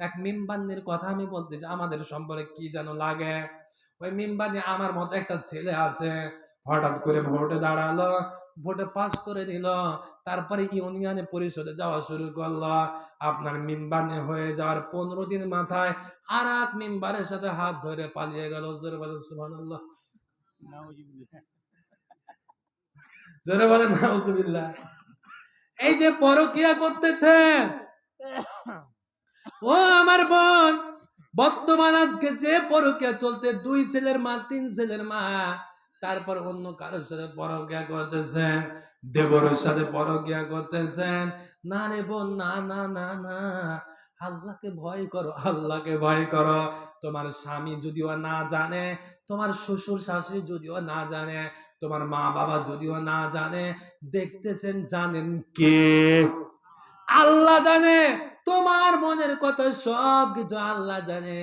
এক মিমবান্নির কথা আমি বলতেছি, আমাদের সম্পর্কে কি যেন লাগে। ওই মিমবান্নি আমার মতো একটা ছেলে আছে, হঠাৎ করে ভোটে দাঁড়ালো, ভোটে পাস করে দিল, তারপরে ইউনিয়নে পরিষদে যাওয়া শুরু করলো। আপনার মিমবানে হয়ে যাওয়ার 15 দিন মাথায় আর এক মিম্বারের সাথে হাত ধরে পালিয়ে গেল। জোরে বলেন সুবহানাল্লাহ, জোরে বলেন নাউজুবিল্লাহ। এই যে পরকিয়া করতেছেন, ও আমার বোন, বর্তমান আজকে যে পরকিয়া চলতে, 2 ছেলের মা, 3 ছেলের মা, তারপর অন্য কারোর সাথে পরকিয়া করতেছেন, দেবরের সাথে পরকিয়া করতেছেন। না রে বোন, না না না না, আল্লাহকে ভয় করো, আল্লাহকে ভয় করো। তোমার স্বামী যদিও না জানে, তোমার শ্বশুর শাশুড়ি যদিও না জানে, তোমার মা বাবা যদিও না জানে, দেখতেছেন জানেন কে? আল্লাহ জানে। তোমার মনের কথা সব কিছু আল্লাহ জানে।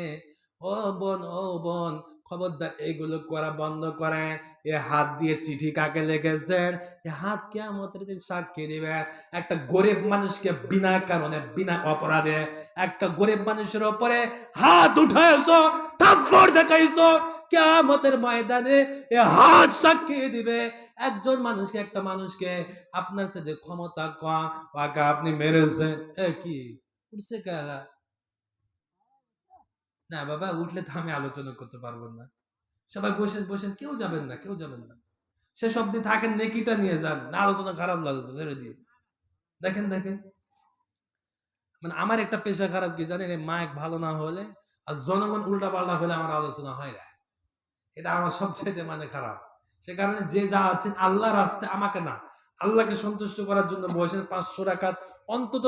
ও বোন, ও বোন, খবরদার এগুলো করা বন্ধ করেন। এ হাত দিয়ে চিঠি কাকে লিখেছেন? এ হাত কিয়ামতের দিন সাক্ষী দিবে। একটা গরিব মানুষকে বিনা কারণে, বিনা অপরাধে একটা গরিব মানুষের উপরে হাত উঠাইছো, থাপ্পড় দেখাইছো, কিয়ামতের ময়দানে এ হাত সাক্ষী দিবে। একজন মানুষকে, একটা মানুষকে আপনার সাথে ক্ষমতা কম, ওকে আপনি মেরেছেন। এ কি উঠছে কারা? না বাবা, উঠলে তো আমি আলোচনা করতে পারবো না। সবাই বসেন, বসেন, কেউ যাবেন না, কেউ যাবেন না। সে সব দিয়ে থাকেন, নেকিটা নিয়ে যান, না আলোচনা খারাপ লাগছে ছেড়ে দিয়ে। দেখেন দেখেন, মানে আমার একটা পেশা খারাপ কি জানেন, মাইক ভালো না হলে আর জনগণ উল্টা পাল্টা হলে আমার আলোচনা হয় না। এটা আমার সবচেয়ে মানে খারাপ। সে কারণে যে যা আছেন আল্লাহর রাস্তায়, আমাকে না, আল্লাহকে সন্তুষ্ট করার জন্য বসেন। 500 রাকাত অন্তত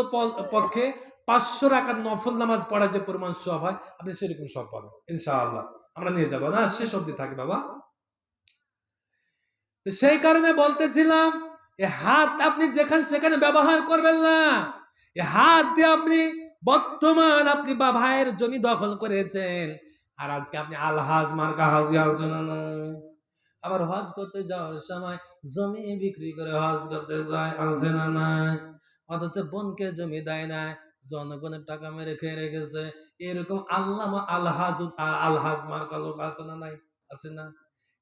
পক্ষে 500 রাকাত নফল নামাজ পড়া যে পরিমাণ সব হয়, আপনি সেরকম সব পাবেন ইনশাআল্লাহ। আমরা নিয়ে যাবো না, শেষ অবধি থাকি বাবা। সেই কারণে বলতেছিলাম, এ হাত আপনি যেখানে সেখানে ব্যবহার করবেন না। এ হাত দিয়ে আপনি বর্তমান আপনি বা ভাইয়ের জমি দখল করেছেন, আর আজকে আপনি আলহাজ মার্কা হাজি আছেন না, আবার হজ করতে যাওয়ার সময় জমি বিক্রি করে হজ করতে যায়, আছে না নাই? অথচ বোনকে জমি দেয় না, জনগণের টাকা মেরে খেয়ে রেখেছে। এরকম আল্লামা আলহাজ মার্কা লোক আছে না নাই? আছে না?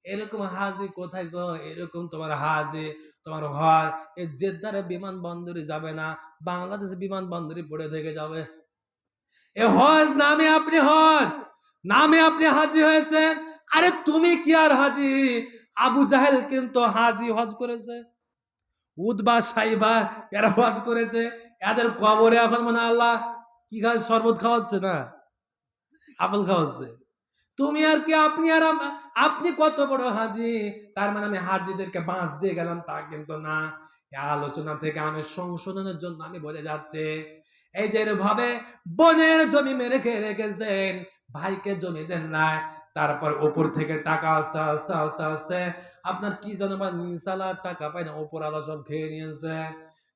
এরকম হাজি কোথায় গো? এরকম তোমার হাজি, তোমার হজ এই জেদ্দারে বিমানবন্দরে যাবে না, বাংলাদেশে বিমানবন্দরে পড়ে থেকে যাবে। এ হজ নামে আপনি, হজ নামে আপনি হাজি হয়েছেন। আরে তুমি কি আর হাজি? আবু জাহেল কিন্তু হাজি হজ করেছে, উদবা সাইবা এরা হজ করেছে, এদের কবরে এখন মনে হয় আল্লাহ কি খাওয়া, শরবত খাওয়াচ্ছে না আপেল খাওয়াচ্ছে। তুমি আর কি, আপনি আর আপনি কত বড় হাজি, তার মানে আমি হাজিদেরকে বাঁশ দিয়ে গেলাম তা কিন্তু না। এই আলোচনা থেকে আমি সংশোধনের জন্য আমি বলে যাচ্ছে, এই যে ভাবে বনের জমি মেরে খেয়ে রেখেছেন, ভাইকে জমি দেন না, তারপর উপর থেকে টাকা আস্তে আস্তে আস্তে আস্তে আপনার কি যেন বা নিসালার টাকা পাই না, উপর আলো সব খেয়ে নিয়েছে।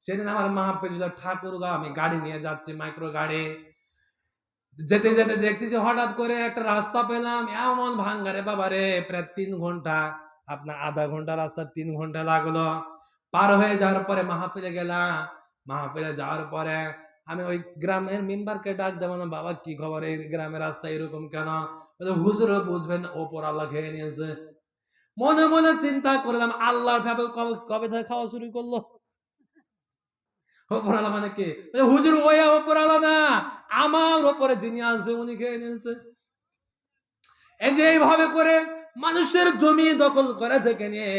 সেদিন আমার মাহফিল ঠাকুরগা, আমি গাড়ি নিয়ে যাচ্ছি, মাইক্রো গাড়ি, যেতে যেতে দেখতেছি হঠাৎ করে একটা রাস্তা পেলাম, এমন ভাঙ্গারে বাবারে, প্রায় 3 ঘন্টা, আপনার আধা ঘন্টা রাস্তা 3 ঘন্টা লাগলো। পার হয়ে যাওয়ার পরে মাহফিলে গেলাম, মাহফিলে যাওয়ার পরে আমি ওই গ্রামের মেম্বারকে ডাক দেবো না, বাবা কি খবর, এই গ্রামের রাস্তা এরকম কেন? হুজুর বুঝবেন না, ওপর আল্লাহ খেয়ে নিয়েছে। মনে মনে চিন্তা করলাম, আল্লাহর ভাবে কবে কবে থেকে খাওয়া শুরু করলো? ওপরালা মানে কে? হুজুর ওই ওপরালা না, আমার ওপরে যিনি আছে উনি খেয়ে নিয়েছে। এই যে এইভাবে করে মানুষের জমি দখল করা থেকে নিয়ে,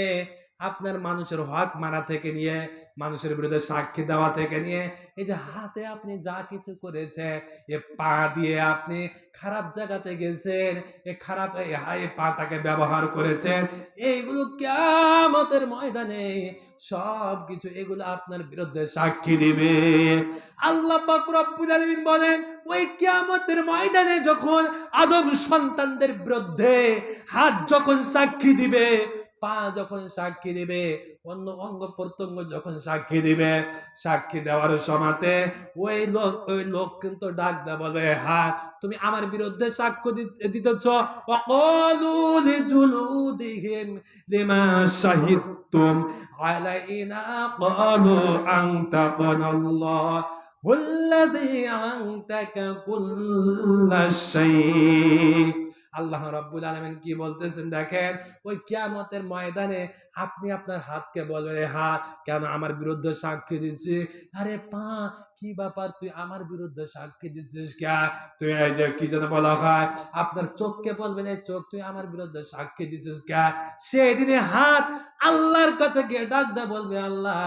আপনার মানুষের হক মারা থেকে নিয়ে, মানুষের বিরুদ্ধে সাক্ষী দেওয়া থেকে নিয়ে, এই যে হাতে আপনি যা কিছু করেছে, এ পা দিয়ে আপনি খারাপ জায়গাতে গেছেন, এ খারাপ এই পাটাকে ব্যবহার করেছেন, এইগুলো কিয়ামতের ময়দানে সব কিছু এগুলো আপনার বিরুদ্ধে সাক্ষী দিবে। আল্লাহ পাক রব্বুল আলামিন বলেন, ওই কিয়ামতের ময়দানে যখন আদম সন্তানদের বিরুদ্ধে হাত যখন সাক্ষী দিবে, পা যখন সাক্ষী দিবে, অন্য অঙ্গ প্রত্যঙ্গ যখন সাক্ষী দিবে, সাক্ষী দেওয়ার সময়তে ওই লোক কিন্তু ডাক দেয়া বলবে, হ্যাঁ তুমি আমার বিরুদ্ধে সাক্ষ্য দিতেছ, ওয়াকালু লিজুলুদিহিম লিমা শাহিদতুম আলাইনা ক্বালু আনতাকানাল্লাহ ওয়াল্লাযী আনতাকা কুল্লাশ শাই। আল্লাহ রাব্বুল আলামিন কি বলতেছেন দেখেন, ওই কিয়ামতের ময়দানে আপনি আপনার হাতকে বলবেন, হাত কেন আমার বিরুদ্ধে সাক্ষী দিচ্ছি? আরে পা, কি ব্যাপার তুই আমার বিরুদ্ধে সাক্ষী দিচ্ছিস কে? তুই এই যে কি যেন বলা হয়, আপনার চোখকে বলবেন, এই চোখ তুই আমার বিরুদ্ধে সাক্ষী দিচ্ছিস কে? সেদিনে হাত আল্লাহর কাছে গিয়ে ডাক দা বলবে, আল্লাহ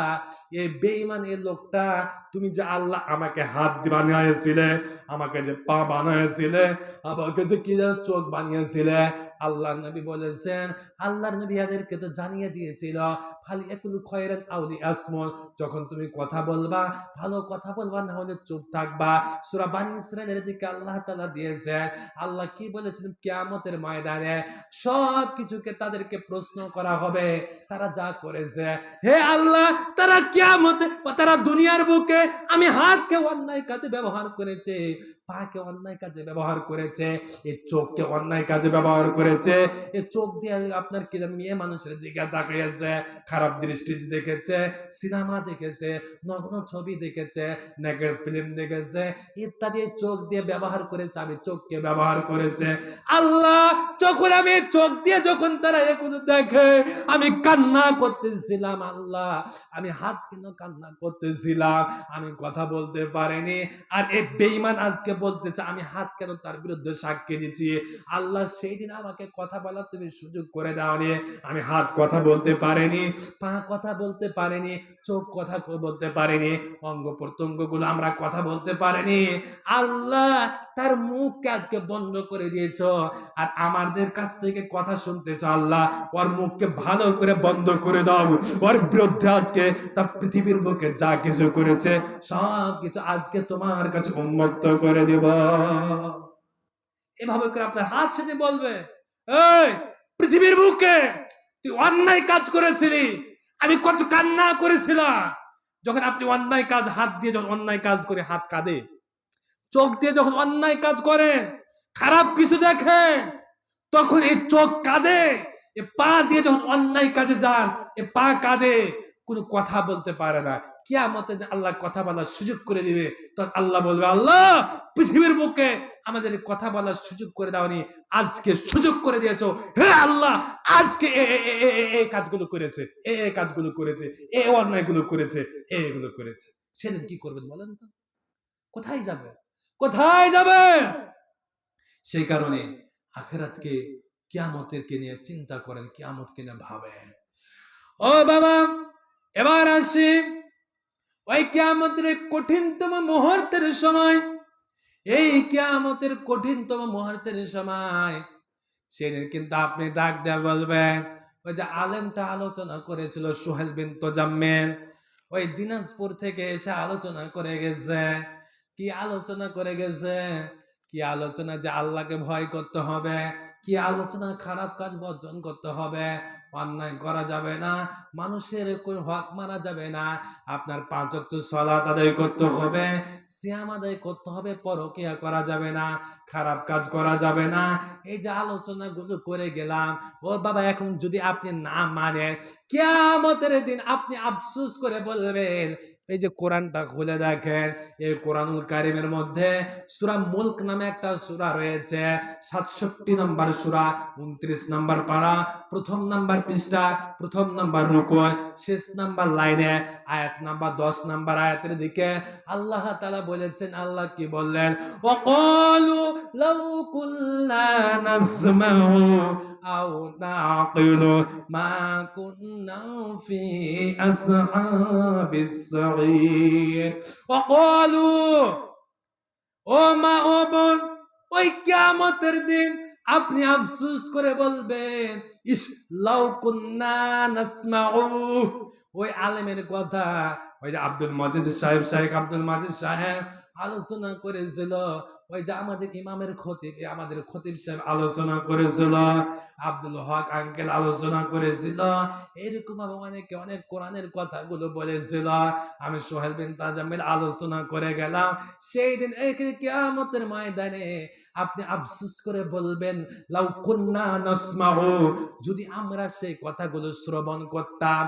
এই বেঈমান এই লোকটা, তুমি যে আল্লাহ আমাকে হাত বানিয়েছিলে, আমাকে যে পা বানিয়েছিলে, আমাকে যে কি যেন চোখ বানিয়েছিলে, আল্লাহর নবী বলেছেন, আল্লাহর নবী এদেরকে তো জানিয়ে দিয়েছিল, খালি একুল খয়রান আউলি আসমল, যখন তুমি কথা বলবা ভালো কথা বলবা, না হলে চুপ থাকবা। সূরা বানী ইসরাঈলের দিকে আল্লাহ তাআলা দিয়েছেন, আল্লাহ কি বলেছেন, কিয়ামতের ময়দানে সব কিছুকে তাদেরকে প্রশ্ন করা হবে, তারা যা করেছে। হে আল্লাহ, তারা কিয়ামতে, তারা দুনিয়ার বুকে আমি হাতকে অন্যায় কাজে ব্যবহার করেছে, পাকে অন্যায় কাজে ব্যবহার করেছে, এই চোখকে অন্যায় কাজে ব্যবহার করেছে, এই চোখ দিয়ে আপনার কি মেয়ে মানুষের দিকে তাকিয়েছে, খারাপ দৃষ্টিতে দেখেছে, সিনেমা দেখেছে, নগ্ন ছবি দেখেছে, নেগেটিভ ফিল্ম দেখেছে, ইত্যাদি চোখ দিয়ে ব্যবহার করেছে, আমি চোখকে ব্যবহার করেছে। আল্লাহ, যখন আমি চোখ দিয়ে যখন তারা এগুলো দেখে, আমি কান্না করতেছিলাম, আল্লাহ আমি হাত কেন কান্না করতেছিলাম, আমি কথা বলতে পারিনি। আর এই বেঈমান আজকে বলতেছে আমি হাত কেন তার বিরুদ্ধে সাক্ষী দিচ্ছি। আল্লাহ, সেই দিন আমাকে কথা বলার তুমি সুযোগ করে দাওনি, আমি হাত কথা বলতে পারিনি, পা কথা বলতে পারিনি, চোখ কথা বলতে পারিনি, অঙ্গ প্রত্যঙ্গ গুলো আমরা কথা বলতে পারিনি। আল্লাহ, তার মুখকে আজকে বন্ধ করে দিয়েছ, আর আমাদের কাছ থেকে কথা শুনতেছ। আল্লাহ, ওর মুখকে ভালো করে বন্ধ করে দাও, ওর বিরুদ্ধে আজকে তার পৃথিবীর বুকে যা কিছু করেছে সব কিছু আজকে তোমার কাছে উন্মুক্ত করে দেব। এভাবে করে আপনার হাত সাথে বলবে, এই পৃথিবীর বুকে তুই অন্যায় কাজ করেছিলি, আমি কত কান্না করেছিলাম। যখন আপনি অন্যায় কাজ, হাত দিয়ে যখন অন্যায় কাজ করে হাত কাঁদে, চোখ দিয়ে যখন অন্যায় কাজ করেন, খারাপ কিছু দেখেন, তখন এই চোখ কাঁদে, এ পা দিয়ে যখন অন্যায় কাজে যান, এ পা কাঁদে, কোনো কথা বলতে পারে না। কিয়ামতে আল্লাহ কথা বলার সুযোগ করে দিবে, তখন আল্লাহ বলবে, আল্লাহ পৃথিবীর বুকে আমাদের কথা বলার সুযোগ করে দাওনি, আজকে সুযোগ করে দিয়েছো। হে আল্লাহ, আজকে এই কাজগুলো করেছে, এই কাজগুলো করেছে, এই অন্যায়গুলো করেছে, এইগুলো করেছে। সেদিন কি করবেন বলেন তো? কোথায় যাবে? কোথায় যাবে? সেই কারণে আখিরাতকে কিয়ামতকে নিয়ে চিন্তা করেন, কিয়ামতকে নিয়ে ভাবেন। ও বাবা, এবার আসি ওই কিয়ামতের কঠিনতম মুহূর্তের সময়। এই কিয়ামতের কঠিনতম মুহূর্তের সময় সেদিন কিন্তু আপনি ডাক দেয়া বলবেন, ওই যে আলেমটা আলোচনা করেছিল সোহেল বিন তোজাম্মেল, ওই দিনাজপুর থেকে এসে আলোচনা করে গেছে। কি আলোচনা করে গেছে? কি আলোচনা যে আল্লাহকে ভয় করতে হবে, কি আলোচনা খারাপ কাজ বর্জন করতে হবে, অন্যায় করা যাবে না, মানুষের কোনো হক মারা যাবে না, আপনার 5 ওয়াক্ত সালাত আদায় করতে হবে, সিয়াম আদায় করতে হবে, পরকিয়া করা যাবে না, খারাপ কাজ করা যাবে না। এই যে আলোচনাগুলো করে গেলাম, ও বাবা এখন যদি আপনি না মানেন, কিয়ামতের দিন আপনি আফসোস করে বলবেন। এই যে কোরআনটা খুলে দেখেন, এই কোরআনুল কারীমের মধ্যে সূরা মুলক নামে একটা সূরা রয়েছে, 67 নম্বর সূরা, 29 নম্বর পারা, প্রথম নাম্বার পৃষ্ঠা, প্রথম নাম্বার রুকু, শেষ নাম্বার লাইনে, আয়াত নাম্বার 10 নাম্বার আয়াতের দিকে আল্লাহ তাআলা বলেছেন, আল্লাহ কি বললেন? ওয়াকালু লাউ কুল্লা নাসমাউ আও নাকিলু মা কুন্না ফি আসহাবিস সাঈর। ওয়াকালু, ও মা ও বোন, ওই কিয়ামতের দিন আপনি আফসোস করে বলবেন, ইস লাউ কুন্না নাসমাউ। ওই আলেমের কথা, ওই যে আব্দুল মজিদ সাহেব, শাইখ আব্দুল মজিদ সাহেব আলোচনা করেছিল, ওই যে আমাদের ইমামের খতিব, আমাদের খতিব সাহেব আলোচনা করেছিল, আব্দুল হক আঙ্কেল আলোচনা করেছিল, এরকম ভাবে অনেকে অনেক কোরআনের কথাগুলো বলেছিল। আমি সোহেল বিন তাজাম্মিল আলোচনা করে গেলাম। সেই দিন কিয়ামতের ময়দানে আপনি আফসোস করে বলবেন, লাউ কুন্না নাসমাউ, যদি আমরা সেই কথাগুলো শ্রবণ করতাম,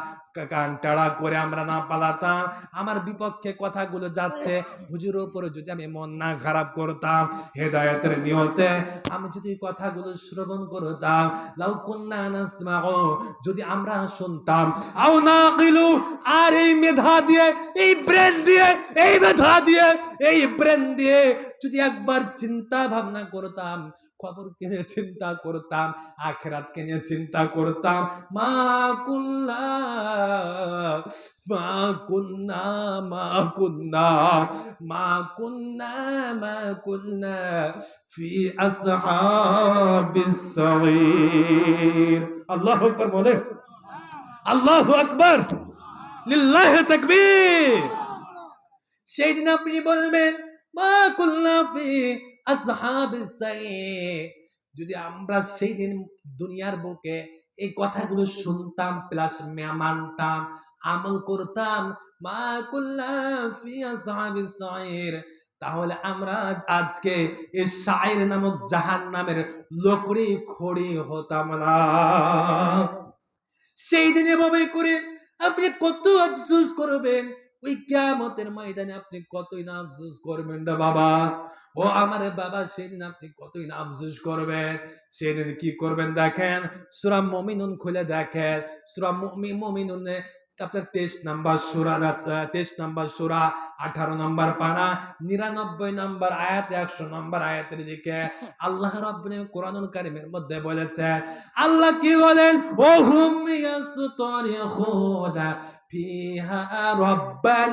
কান টাড়া করে আমরা না পালাতাম, আমার বিপক্ষে কথাগুলো যাচ্ছে, হুজুরের উপরে যদি আমি মন না খারাপ করতাম, হেদায়েতের নিয়তে আমি যদি কথাগুলো শ্রবণ করতাম, লাউ কুন্না নাসমাউ, যদি আমরা শুনতাম, আও নাকিলু, আর এই মেধা দিয়ে, এই ব্রেন দিয়ে, এই মেধা দিয়ে, এই ব্রেন দিয়ে যদি একবার চিন্তা ভাবনা করতাম, খবরকে নিয়ে চিন্তা করতাম, আখিরাতকে নিয়ে চিন্তা করতাম, মা কুল্লা মা কুন্না মা কুন্না মা কুন্না মা কুন্না ফি আসহাবিস সাঈর। আল্লাহু আকবার বলে, আল্লাহু আকবার, লিল্লাহি তাকবীর। সেই দিন আপনি বলবেন, মা কুল্লা ফি আসহাবিস সাঈর। যদি আমরা সেই দিন দুনিয়ার বুকে এই কথাগুলো শুনতাম, প্লাস মানতাম, আমল করতাম, মা কুল্লা ফি আসহাবিস সাঈর, তাহলে আমরা আজকে এই সাঈর নামক জাহান্নামের লকড়ি খড়ি হতাম না। সেই দিন এভাবে করে আপনি কত আফসোস করবেন, ওই কিয়ামতের ময়দানে আপনি কতই না আফসোস করবেন রে বাবা। ও আমার বাবা, সেদিন আপনি কতই না আফসোস করবেন। সেদিন কি করবেন দেখেন, সূরা মুমিনুন খুলে দেখেন, সূরা মুমিনুনে আপনার 23 নাম্বার সূরা, 23 নাম্বার সূরা, 18 নাম্বার পারা, 99 নাম্বার আয়াত, 100 নাম্বার আয়াতের দিকে আল্লাহ রাব্বুল আলামিন কোরআনুল কারীমের মধ্যে বলেছেন, আল্লাহ কি বলেন, ওয়া হুম ইয়াসতারিখুনা ফিহা রাব্বানা